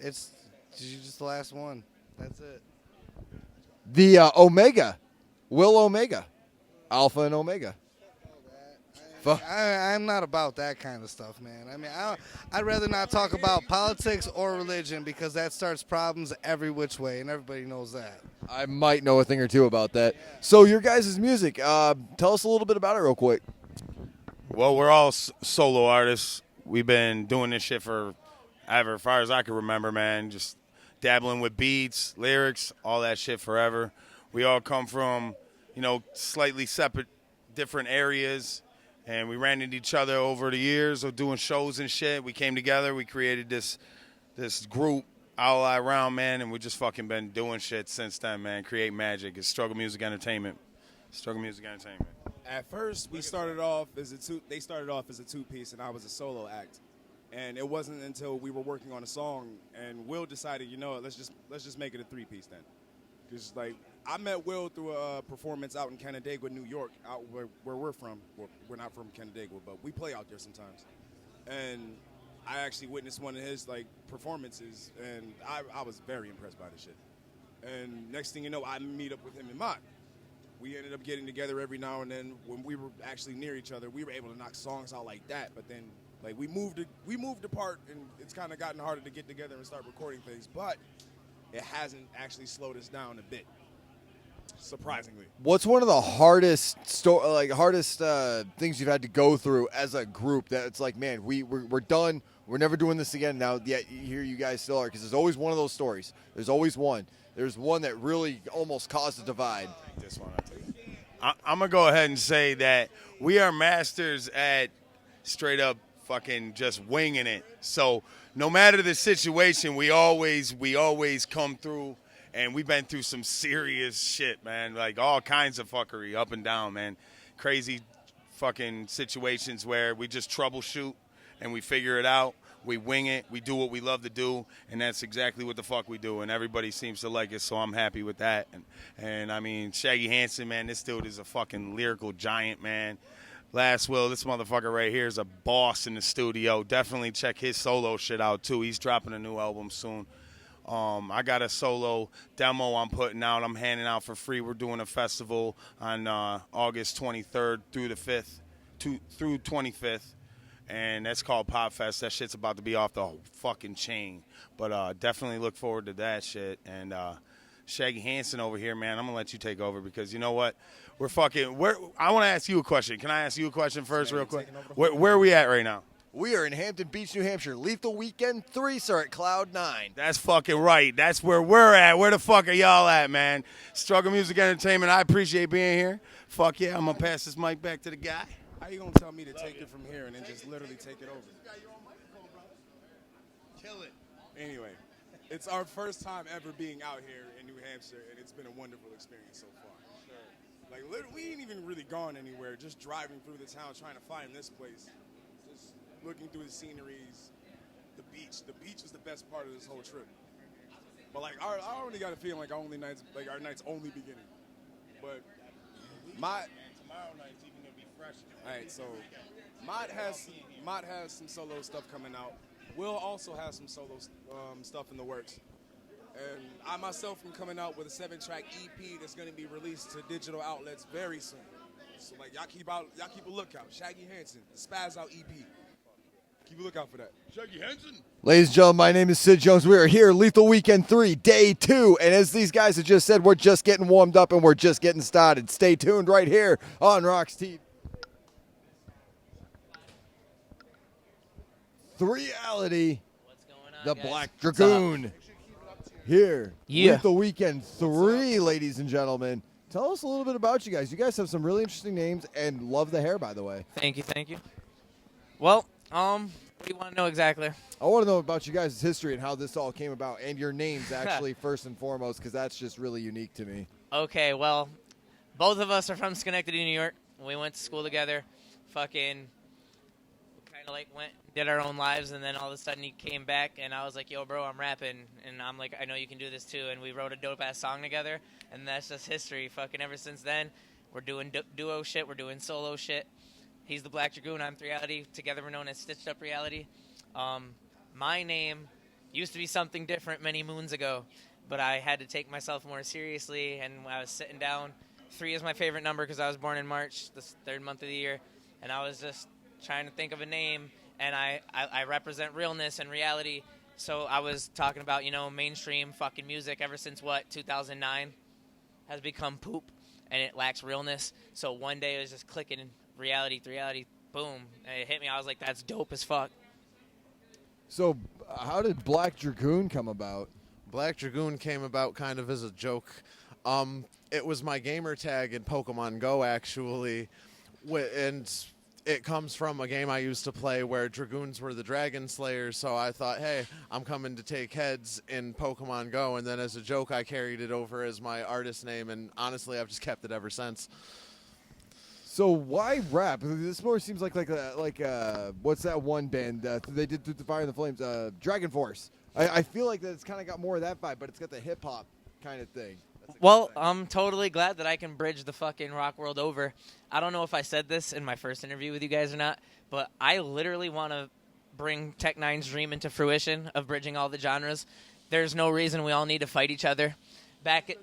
It's just the last one. That's it. The Omega. Will Omega. Alpha and Omega. I'm not about that kind of stuff, man. I mean, I'd rather not talk about politics or religion, because that starts problems every which way, and everybody knows that. I might know a thing or two about that. So your guys' music, tell us a little bit about it real quick. Well, we're all solo artists. We've been doing this shit for ever, as far as I can remember, man. Just dabbling with beats, lyrics, all that shit forever. We all come from, slightly separate, different areas, and we ran into each other over the years of doing shows and shit. We came together. We created this group, Owl Eye Round, man, and we just fucking been doing shit since then, man. Create magic. It's Struggle Music Entertainment. Struggle Music Entertainment. At first, they started off as a two-piece, and I was a solo act. And it wasn't until we were working on a song, and Will decided, let's just make it a three-piece then. Because I met Will through a performance out in Canandaigua, New York, out where we're from. Well, we're not from Canandaigua, but we play out there sometimes. And I actually witnessed one of his performances, and I was very impressed by the shit. And next thing you know, I meet up with him and Mott. We ended up getting together every now and then. When we were actually near each other, we were able to knock songs out like that. But then, we moved apart, and it's kind of gotten harder to get together and start recording things. But it hasn't actually slowed us down a bit, surprisingly. What's one of the hardest things you've had to go through as a group that it's like, man, we're done. We're never doing this again now, yet here you guys still are? Because there's always one of those stories. There's always one. There's one that really almost caused a divide. This one, I'm going to go ahead and say that we are masters at straight up fucking just winging it. So no matter the situation, we always come through, and we've been through some serious shit, man. All kinds of fuckery up and down, man. Crazy fucking situations where we just troubleshoot and we figure it out. We wing it. We do what we love to do, and that's exactly what the fuck we do. And everybody seems to like it, so I'm happy with that. And I mean, Shaggy Hansen, man, this dude is a fucking lyrical giant, man. Last Will, this motherfucker right here is a boss in the studio. Definitely check his solo shit out, too. He's dropping a new album soon. I got a solo demo I'm putting out. I'm handing out for free. We're doing a festival on August 23rd through the 5th, through 25th. And that's called Pop Fest. That shit's about to be off the fucking chain. But definitely look forward to that shit. And Shaggy Hansen over here, man. I'm gonna let you take over because you know what? I want to ask you a question. Can I ask you a question first, real quick? Where are we at right now? We are in Hampton Beach, New Hampshire. Lethal Weekend 3, sir, at Cloud 9. That's fucking right. That's where we're at. Where the fuck are y'all at, man? Struggle Music Entertainment. I appreciate being here. Fuck yeah, I'm gonna pass this mic back to the guy. How you gonna tell me to take it from here and then just literally take it over? Kill it. Anyway, it's our first time ever being out here in New Hampshire, and it's been a wonderful experience so far. Like, literally, we ain't even really gone anywhere, just driving through the town trying to find this place. Just looking through the sceneries, the beach. The beach is the best part of this whole trip. But, like, I already got a feeling like our night's only beginning. But tomorrow night's even going to be fresh. All right, so Mott has some solo stuff coming out. Will also have some solo stuff in the works. And I myself am coming out with a 7-track EP that's going to be released to digital outlets very soon. So like y'all keep a lookout. Shaggy Hansen, the Spaz Out EP. Keep a lookout for that. Shaggy Hansen. Ladies and gentlemen, my name is Sid Jones. We are here, Lethal Weekend 3, Day 2. And as these guys have just said, we're just getting warmed up and we're just getting started. Stay tuned right here on ROX-TV. Reality, the guys? Black Dragoon. Here, Yeah. Lethal Weekend 3, ladies and gentlemen. Tell us a little bit about you guys. You guys have some really interesting names and love the hair, by the way. Thank you. Well, what do you want to know exactly? I want to know about you guys' history and how this all came about, and your names actually first and foremost, because that's just really unique to me. Okay, well, both of us are from Schenectady, New York. We went to school together. Fucking kind of like did our own lives, and then all of a sudden he came back, and I was like, yo, bro, I'm rapping, and I'm like, I know you can do this too, and we wrote a dope-ass song together, and that's just history. Fucking ever since then, we're doing duo shit, we're doing solo shit. He's the Black Dragoon, I'm Reality. Together we're known as Stitched Up Reality. My name used to be something different many moons ago, but I had to take myself more seriously, and I was sitting down. 3 is my favorite number because I was born in March, the 3rd month of the year, and I was just trying to think of a name, and I represent realness and reality. So I was talking about, mainstream fucking music ever since, 2009 has become poop, and it lacks realness. So one day it was just clicking, reality, boom, and it hit me. I was like, that's dope as fuck. So how did Black Dragoon come about? Black Dragoon came about kind of as a joke. It was my gamer tag in Pokemon Go, actually, and it comes from a game I used to play where Dragoons were the Dragon Slayers, so I thought, hey, I'm coming to take heads in Pokemon Go, and then as a joke, I carried it over as my artist name, and honestly, I've just kept it ever since. So why rap? This more seems like what's that one band they did Through the Fire and the Flames? Dragon Force. I feel like that it's kind of got more of that vibe, but it's got the hip hop kind of thing. Well, I'm totally glad that I can bridge the fucking rock world over. I don't know if I said this in my first interview with you guys or not, but I literally want to bring Tech Nine's dream into fruition of bridging all the genres. There's no reason we all need to fight each other. Back in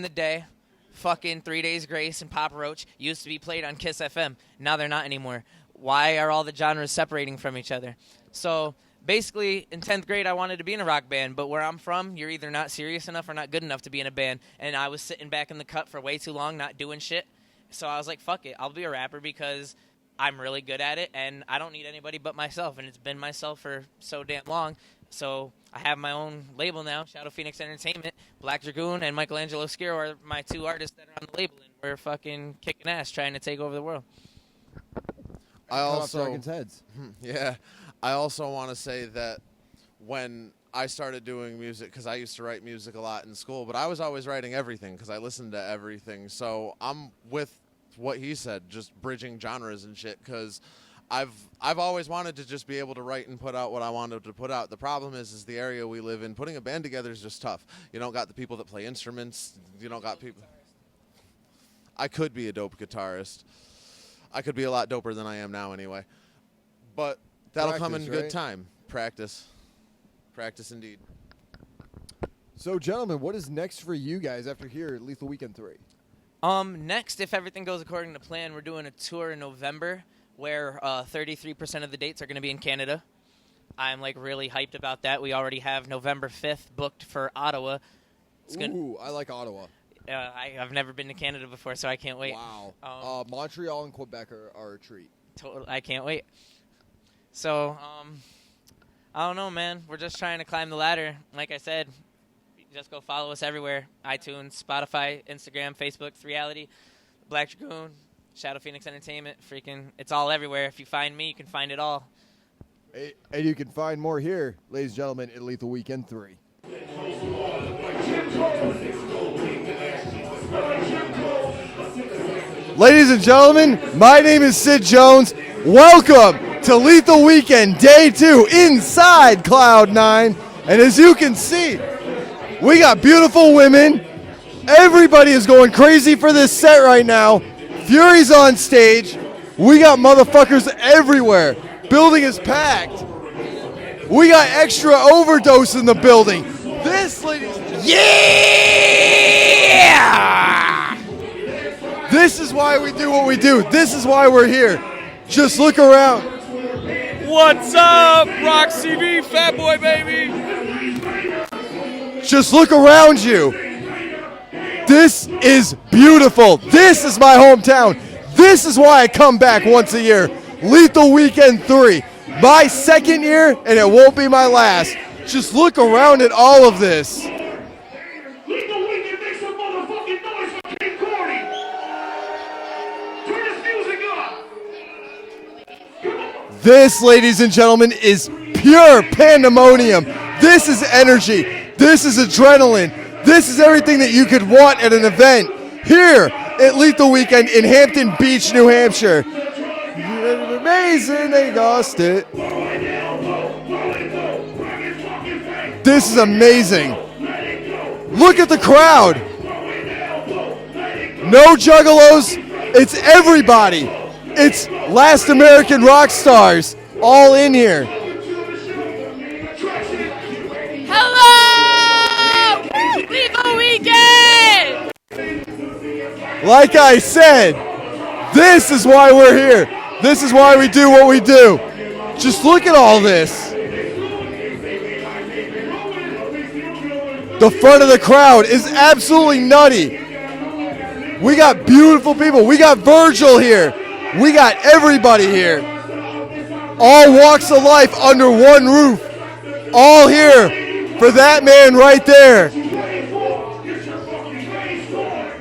the day, fucking 3 Days Grace and Papa Roach used to be played on Kiss FM. Now they're not anymore. Why are all the genres separating from each other? So basically, in 10th grade, I wanted to be in a rock band, but where I'm from, you're either not serious enough or not good enough to be in a band, and I was sitting back in the cut for way too long, not doing shit. So I was like, fuck it, I'll be a rapper because I'm really good at it, and I don't need anybody but myself, and it's been myself for so damn long. So I have my own label now, Shadow Phoenix Entertainment. Black Dragoon and Michelangelo Sciro are my 2 artists that are on the label, and we're fucking kicking ass trying to take over the world. I also Dragon's heads. Yeah. I also want to say that when I started doing music, because I used to write music a lot in school, but I was always writing everything because I listened to everything. So I'm with what he said, just bridging genres and shit, because I've always wanted to just be able to write and put out what I wanted to put out. The problem is the area we live in, putting a band together is just tough. You don't got the people that play instruments. You don't got people. I could be a dope guitarist. I could be a lot doper than I am now anyway. But that'll come in good time. Practice indeed. So, gentlemen, what is next for you guys after here at Lethal Weekend 3? Next, if everything goes according to plan, we're doing a tour in November where 33% of the dates are going to be in Canada. I'm like really hyped about that. We already have November 5th booked for Ottawa. Ooh, I like Ottawa. I've never been to Canada before, so I can't wait. Wow. Montreal and Quebec are a treat. I can't wait. So, I don't know, man. We're just trying to climb the ladder. Like I said, just go follow us everywhere. iTunes, Spotify, Instagram, Facebook, 3Reality, Black Dragoon, Shadow Phoenix Entertainment. Freaking, it's all everywhere. If you find me, you can find it all. And you can find more here, ladies and gentlemen, at Leathal Weekend 3. Ladies and gentlemen, my name is Sid Jones. Welcome to Leathal Weekend Day 2 inside Cloud9. And as you can see, we got beautiful women. Everybody is going crazy for this set right now. Fury's on stage. We got motherfuckers everywhere. Building is packed. We got extra overdose in the building. This, ladies, yeah! This is why we do what we do. This is why we're here. Just look around. What's up, ROX-TV, Fat Boy, baby? Just look around you. This is beautiful. This is my hometown. This is why I come back once a year. Leathal Weekend 3. My second year, and it won't be my last. Just look around at all of this. Leathal Weekend, make some motherfucking noise for King Cordy. Turn this music up. This, ladies and gentlemen, is pure pandemonium. This is energy. This is adrenaline. This is everything that you could want at an event here at Leathal Weekend in Hampton Beach, New Hampshire. Amazing, they lost it. This is amazing. Look at the crowd. No juggalos. It's everybody. It's Last American Rock Stars all in here. Hello! Leathal Weekend! Like I said, this is why we're here. This is why we do what we do. Just look at all this. The front of the crowd is absolutely nutty. We got beautiful people. We got Virgil here. We got everybody here. All walks of life under one roof. All here for that man right there.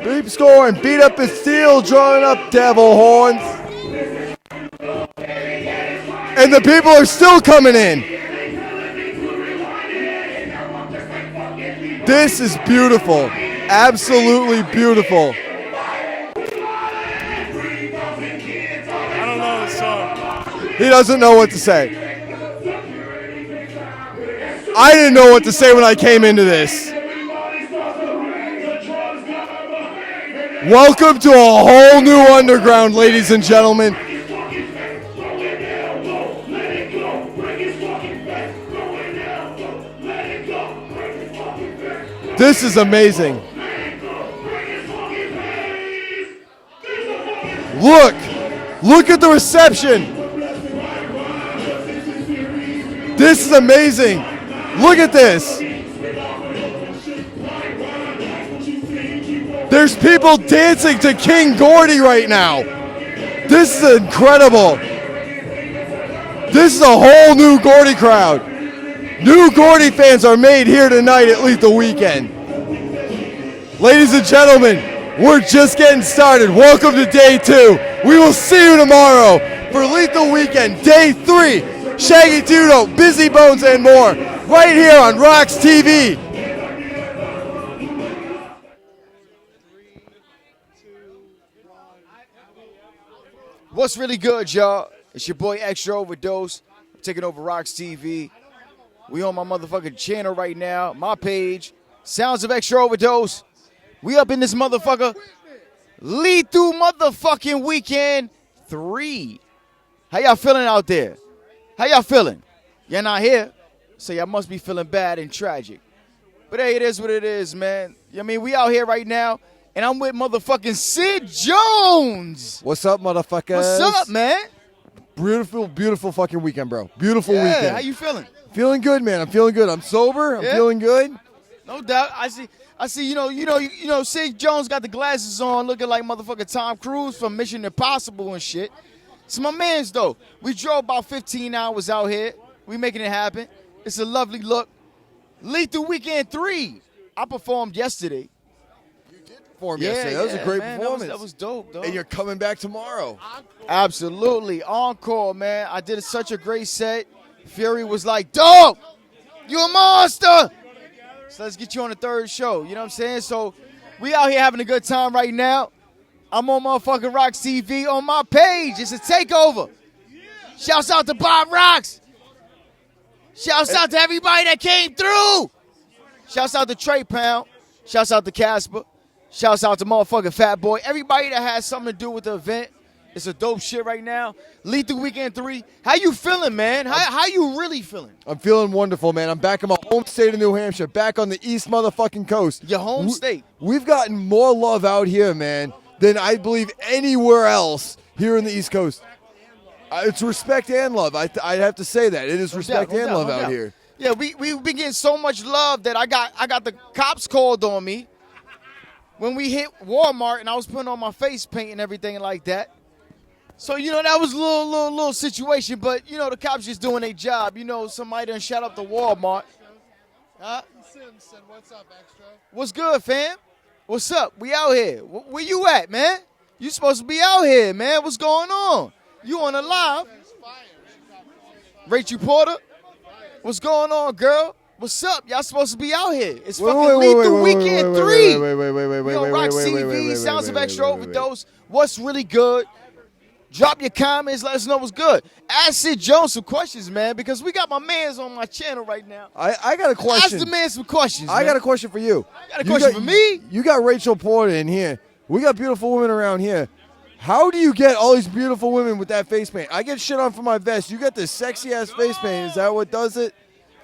Beep scoring, beat up his steel, drawing up devil horns. And the people are still coming in. This is beautiful. Absolutely beautiful. I don't know the song. He doesn't know what to say. I didn't know what to say when I came into this. Welcome to a whole new underground, ladies and gentlemen. This is amazing. Look at the reception. This is amazing. Look at this. There's people dancing to King Gordy right now. This is incredible. This is a whole new Gordy crowd. New Gordy fans are made here tonight at Leathal Weekend. Ladies and gentlemen, we're just getting started. Welcome to Day 2. We will see you tomorrow for Leathal Weekend Day 3. Shaggy Dudo, Busy Bones, and more. Right here on ROX-TV. What's really good, y'all? It's your boy Extra Overdose. I'm taking over ROX-TV. We on my motherfucking channel right now. My page, Sounds of Extra Overdose. We up in this motherfucker. Leathal motherfucking Weekend 3. How y'all feeling out there? How y'all feeling? You're not here, so y'all must be feeling bad and tragic. But hey, it is what it is, man. I mean, we out here right now, and I'm with motherfucking Sid Jones. What's up, motherfuckers? What's up, man? Beautiful, beautiful fucking weekend, bro. Beautiful Yeah, weekend. how you feeling? Feeling good, man. I'm feeling good. I'm sober. I'm Yeah. feeling good. No doubt. I see. You know. Sid Jones got the glasses on, looking like motherfucking Tom Cruise from Mission Impossible and shit. It's my man's though. We drove about 15 hours out here. We making it happen. It's a lovely look. Leathal Weekend 3. I performed yesterday. Performed yesterday. That was a great man, performance. That was dope, though. And you're coming back tomorrow. Absolutely. Encore, man. I did such a great set. Fury was like, dope, you a monster. So let's get you on the third show. You know what I'm saying? So we out here having a good time right now. I'm on motherfucking ROX-TV on my page. It's a takeover. Shouts out to Bob Rocks. Shouts out to everybody that came through. Shouts out to Trey Pound. Shouts out to Casper. Shouts out to motherfucking Fat Boy. Everybody that has something to do with the event. It's a dope shit right now. Leathal Weekend 3. How you feeling, man? How you really feeling? I'm feeling wonderful, man. I'm back in my home state of New Hampshire, back on the east motherfucking coast. Your home state. We've gotten more love out here, man, than I believe anywhere else here in the East Coast. It's respect and love. I'd have to say that. It is respect and love out here. Yeah, we've been getting so much love that I got the cops called on me when we hit Walmart and I was putting on my face paint and everything like that. So, you know, that was a little situation, but, you know, the cops just doing their job. You know, somebody done shut up the Walmart. Huh? What's up, Extra? What's good, fam? What's up? We out here. Where you at, man? You supposed to be out here, man. What's going on? You on the live? Rachel Porter? What's going on, girl? What's up? Y'all supposed to be out here. It's fucking Leathal Weekend 3. We on ROX-TV, Sounds of Extra Overdose. What's really good? Drop your comments. Let us know what's good. Ask Sid Jones some questions, man, because we got my mans on my channel right now. I got a question. Ask the man some questions, I got a question for you. Got a question for me? You got Rachel Porter in here. We got beautiful women around here. How do you get all these beautiful women with that face paint? I get shit on for my vest. You got this sexy-ass face paint. Is that what does it?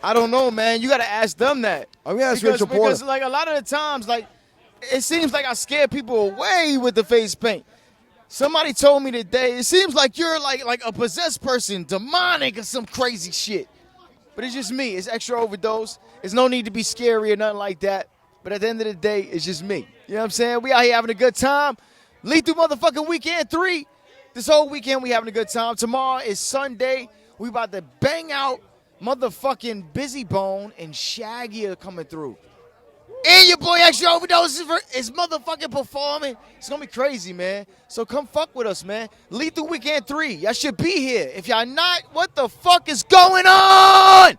I don't know, man. You got to ask them that. I'm going to ask Rachel Porter. Because, like, a lot of the times, like, it seems like I scare people away with the face paint. Somebody told me today, it seems like you're like a possessed person, demonic or some crazy shit. But it's just me. It's Extra Overdose. There's no need to be scary or nothing like that. But at the end of the day, it's just me. You know what I'm saying? We out here having a good time. Lethal motherfucking Weekend 3. This whole weekend we having a good time. Tomorrow is Sunday. We about to bang out motherfucking Busy Bone and Shaggy are coming through. And your boy Extra Overdose is motherfucking performing. It's going to be crazy, man. So come fuck with us, man. Leathal Weekend 3. Y'all should be here. If y'all not, what the fuck is going on?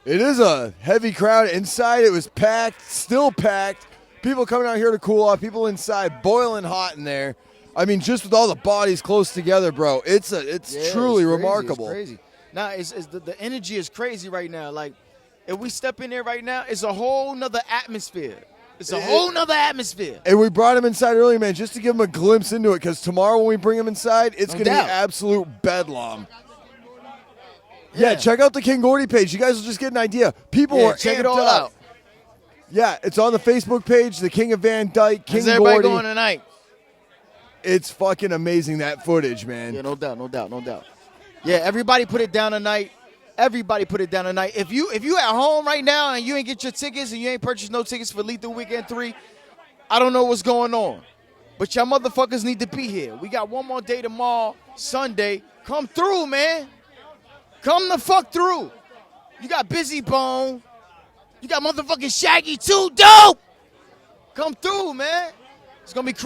It is a heavy crowd. Inside it was packed, still packed. People coming out here to cool off. People inside boiling hot in there. I mean, just with all the bodies close together, bro. It's truly remarkable. It's crazy. Now, the energy is crazy right now. Like, if we step in there right now, it's a whole nother atmosphere. It's a whole nother atmosphere. And we brought him inside earlier, man, just to give him a glimpse into it, because tomorrow when we bring him inside, it's going to be absolute bedlam. Yeah, check out the King Gordy page. You guys will just get an idea. People are check it amped all up. out. Yeah, it's on the Facebook page, the King of Van Dyke, King How's everybody Gordy. going tonight? It's fucking amazing, that footage, man. Yeah, no doubt. Yeah, everybody put it down tonight. Everybody put it down tonight. If you at home right now and you ain't get your tickets and you ain't purchased no tickets for Leathal Weekend 3, I don't know what's going on. But y'all motherfuckers need to be here. We got one more day tomorrow, Sunday. Come through, man. Come the fuck through. You got Busy Bone. You got motherfucking Shaggy too, dope. Come through, man. It's going to be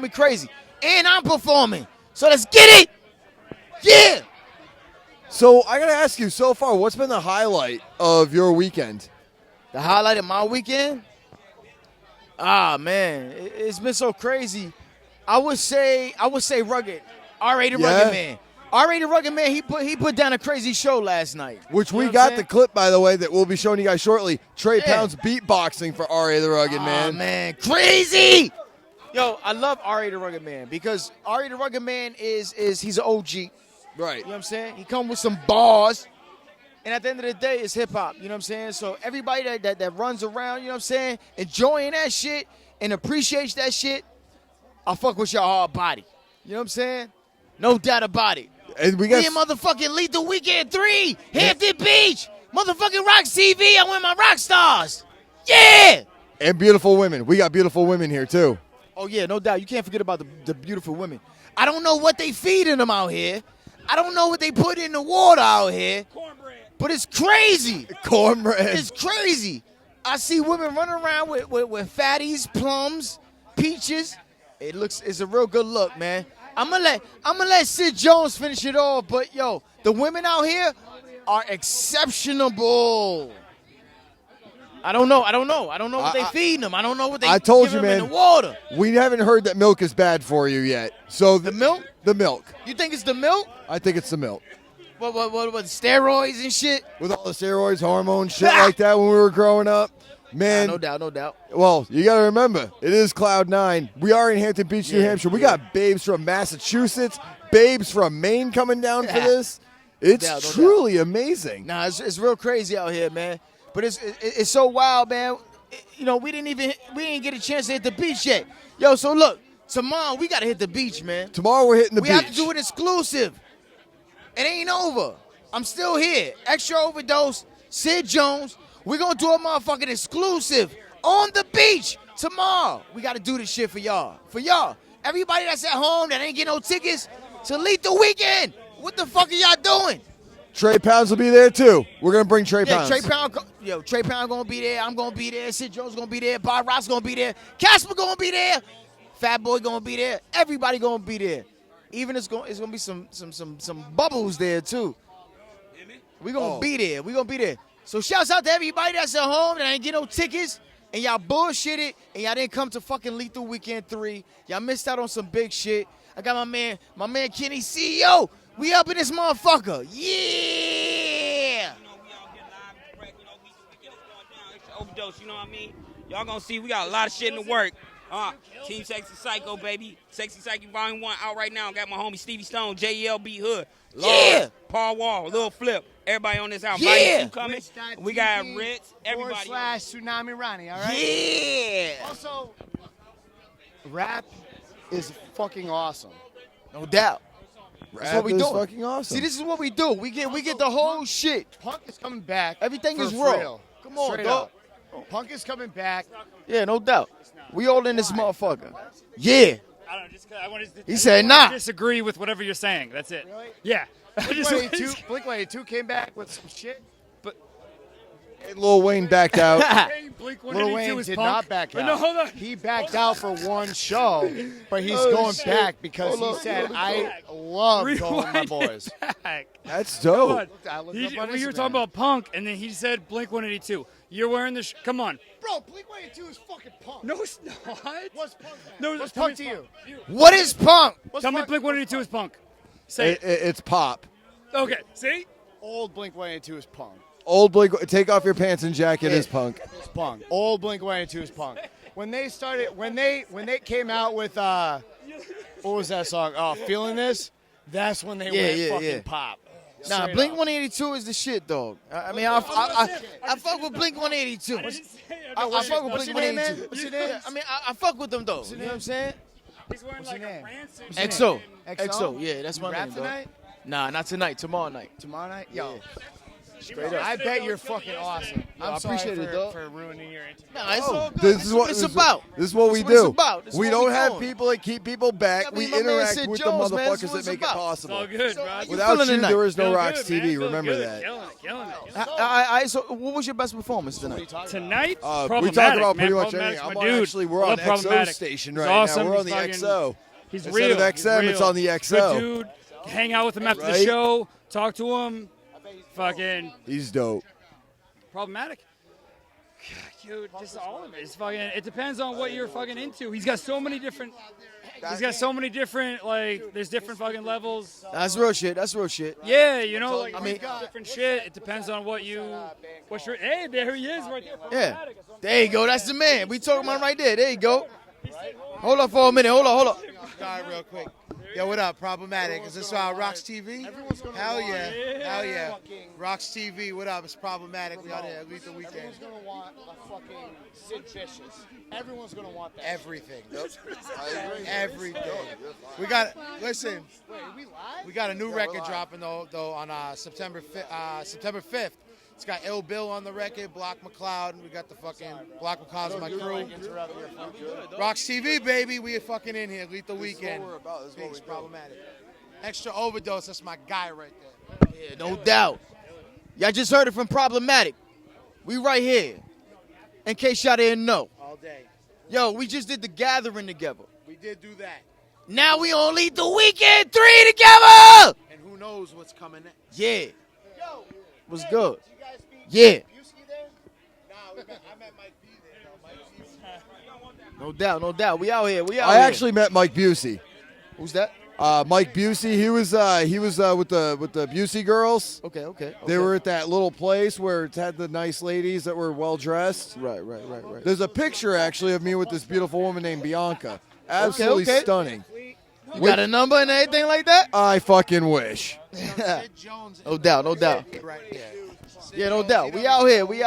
crazy. And I'm performing. So let's get it. Yeah. So I got to ask you, so far, what's been the highlight of your weekend? The highlight of my weekend? Ah, man. It's been so crazy. I would say Rugged. R-rated Rugged Man. R-rated Rugged Man, he put down a crazy show last night. Which we got the clip, by the way, that we'll be showing you guys shortly. Trey Pound's beatboxing for R.A. the Rugged Man. Oh, man. Crazy! Yo, I love R.A. the Rugged Man because R.A. the Rugged Man he's an OG. Right. You know what I'm saying? He come with some bars. And at the end of the day, it's hip-hop. You know what I'm saying? So everybody that runs around, you know what I'm saying, enjoying that shit and appreciates that shit, I fuck with your hard body. You know what I'm saying? No doubt about it. And we got Me and motherfucking Leathal Weekend 3, Hampton Beach, motherfucking ROX-TV. I win my rock stars. Yeah. and beautiful women. We got beautiful women here too. Oh yeah, no doubt. You can't forget about the beautiful women. I don't know what they feeding them out here. I don't know what they put in the water out here. Cornbread. But it's crazy. Cornbread. It's crazy. I see women running around with fatties, plums, peaches. It's a real good look, man. I'm gonna let Sid Jones finish it off, but yo, the women out here are exceptional. I don't know what they feeding them. I don't know what they I told give you, them man. in the water. We haven't heard that milk is bad for you yet. So The milk? The milk. You think it's the milk? I think it's the milk. What steroids and shit? With all the steroids, hormones, shit like that when we were growing up. Man. No doubt. Well, you got to remember, it is Cloud 9. We are in Hampton Beach, New Hampshire. We got babes from Massachusetts, babes from Maine coming down for this. It's No truly amazing. Nah, it's real crazy out here, man. But it's so wild, man. You know, we didn't get a chance to hit the beach yet. Yo, so look, tomorrow we gotta hit the beach, man. Tomorrow we're hitting the we beach. have to do it exclusive. It ain't over. I'm still here. Extra Overdose, Sid Jones. We're gonna do a motherfucking exclusive on the beach tomorrow. We gotta do this shit for y'all. For y'all. Everybody that's at home that ain't get no tickets to Leathal Weekend. What the fuck are y'all doing? Trey Pounds will be there too. We're going to bring Trey Yeah, Pounds. Trey Pound gonna be there. I'm gonna be there. Sid Jones gonna be there. Bob Ross gonna be there. Casper gonna be there. Fat Boy gonna be there. Everybody gonna be there. Even it's gonna be some bubbles there too. We gonna be there. We gonna be there. So shouts out to everybody that's at home that ain't get no tickets and y'all bullshitted and y'all didn't come to fucking Lethal Weekend 3. Y'all missed out on some big shit. I got my man Kenny CEO. We up in this motherfucker. Yeah. Overdose, you know what I mean? Y'all gonna see we got a lot of shit in the work. Team Sexy Psycho, baby. Sexy Psycho Volume 1 out right now. Got my homie Stevie Stone, JLB Hood. Yeah. Paul Wall, Lil Flip. Everybody on this album. Yeah. Volume 2 coming. We got Ritz. Everybody. / Tsunami Ronnie, all right? Yeah. Also, rap is fucking awesome. No doubt. That's what we is do. fucking awesome. See, this is what we do. We get the whole shit. Punk is coming back. Everything for is raw. real. Come on, Straight dog. up. Punk is coming back. Yeah, no doubt. We all in this motherfucker. Yeah. I don't know, just 'cause I want to. He said nah. Disagree with whatever you're saying. That's it. Really? Yeah. Blink-182 came back with some shit. And Lil Wayne backed out. Lil Wayne did not back out. No, hold on. He backed out for one show, but he's going back because he said, I love going with my boys. That's dope. When you were talking about Punk, and then he said Blink-182. You're wearing the come on. Bro, Blink-182 is fucking Punk. No, it's not. What's Punk? No, What's Punk to you? What is Punk? Tell me Blink-182 is Punk. Say it. It's pop. Okay, see? Old Blink-182 is Punk. Old Blink, take off your pants and jacket is punk. It's Punk. Old Blink-182 is Punk. When they came out with what was that song? Feeling This. That's when they went fucking pop. Nah, Straight Blink up. 182 is the shit, dog. I mean, I fuck with Blink 182. I fuck with What's Blink your name, 182. man? What's your name? I mean, I fuck with them though. You know what I'm saying? He's wearing What's your name? XO. XO? XO. Yeah, that's my You rap name, dog. tonight? Nah, not tonight. Tomorrow night. Tomorrow night? Yo. Straight up. I bet you're fucking awesome. Yo, I I'm sorry appreciate it, dog. for ruining your interview. Nah, it's all good. This is what it's about. This is what we This is do. about. This is We what don't we have doing. people that keep people back. I We mean, my man interact Sid with Jones, the man. This is motherfuckers what that it's make it about. possible. All good, bro. How you Without feeling you, tonight? there is no Feel ROX good, TV. man. Feel Remember good. that. Killing it. So, what was your best performance tonight? Tonight, We talk Problematic, about pretty man. much Problematic's anything. my I'm on, dude. actually, we're I on love XO Problematic. station He's right awesome. now. We're on the He's fucking- XO. He's Instead real. of XM, He's it's real. on the Good XO. dude. Hang out with him after the Right? show. Talk to him. Fucking He's dope. Problematic. Dude, just all of it. It's fucking. It depends on what you're fucking into. He's got so many different. He's got so many different there's different fucking levels. That's real shit. That's real shit. Yeah, you know, like I mean, different shit. It depends on what your. Hey, there he is, right there. yeah. There you go. That's the man. We talking about right there. There you go. Hold up for a minute. Hold up. Sorry, real quick. Yo, what up? Problematic. Is this ROX-TV? Hell yeah. Hell yeah. ROX-TV, what up? It's Problematic. We out here at Leathal Weekend. Everyone's going to want a fucking Sid Vicious. Everyone's going to want that. Everything. Everything. We got, listen, Wait, are we live? we got a new record dropping, though on September 5th. It's got Ill Bill on the record, Block McCloud, and we got the fucking Block McCloud's my crew. ROX-TV, baby, we are fucking in here. Lethal Weekend. Peace, Problematic. Extra Overdose, that's my guy right there. Yeah, no doubt. Y'all just heard it from Problematic. We right here. In case y'all didn't know. All day. Yo, we just did the gathering together. We did do that. Now we on Leathal Weekend 3 together! And who knows what's coming next. Yeah. What's good? Yeah. No doubt, no doubt. We out here. We out I here. actually met Mike Busey. Who's that? Mike Busey. He was with the Busey girls. Okay. They were at that little place where it had the nice ladies that were well dressed. Right. There's a picture actually of me with this beautiful woman named Bianca. Absolutely Okay. stunning. You got a number and anything like that? I fucking wish. No doubt. Yeah, no doubt. We out here. We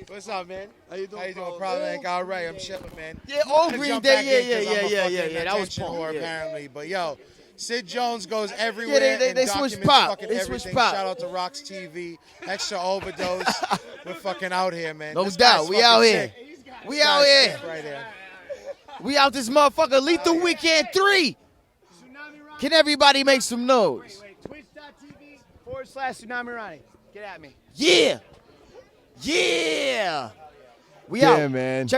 What's up, man? How you doing? Problematic. All right, I'm chilling, man. Yeah, all Had to Green jump Day. back in 'cause I'm a fucking That was attention Punk. whore, Yeah. apparently. But yo, Sid Jones goes everywhere. Yeah, they and switch documents pop. fucking They switch everything. pop. Shout out to ROX-TV. Extra Overdose. We're fucking out here, man. No This doubt. guy's We fucking out here. sick. We This out guy's here. sick right here. We out this motherfucker. Lethal Weekend 3. Can everybody make some noise? Twitch.tv/Tsunami Ronnie. Get at me. Yeah. We out. Yeah, man. Check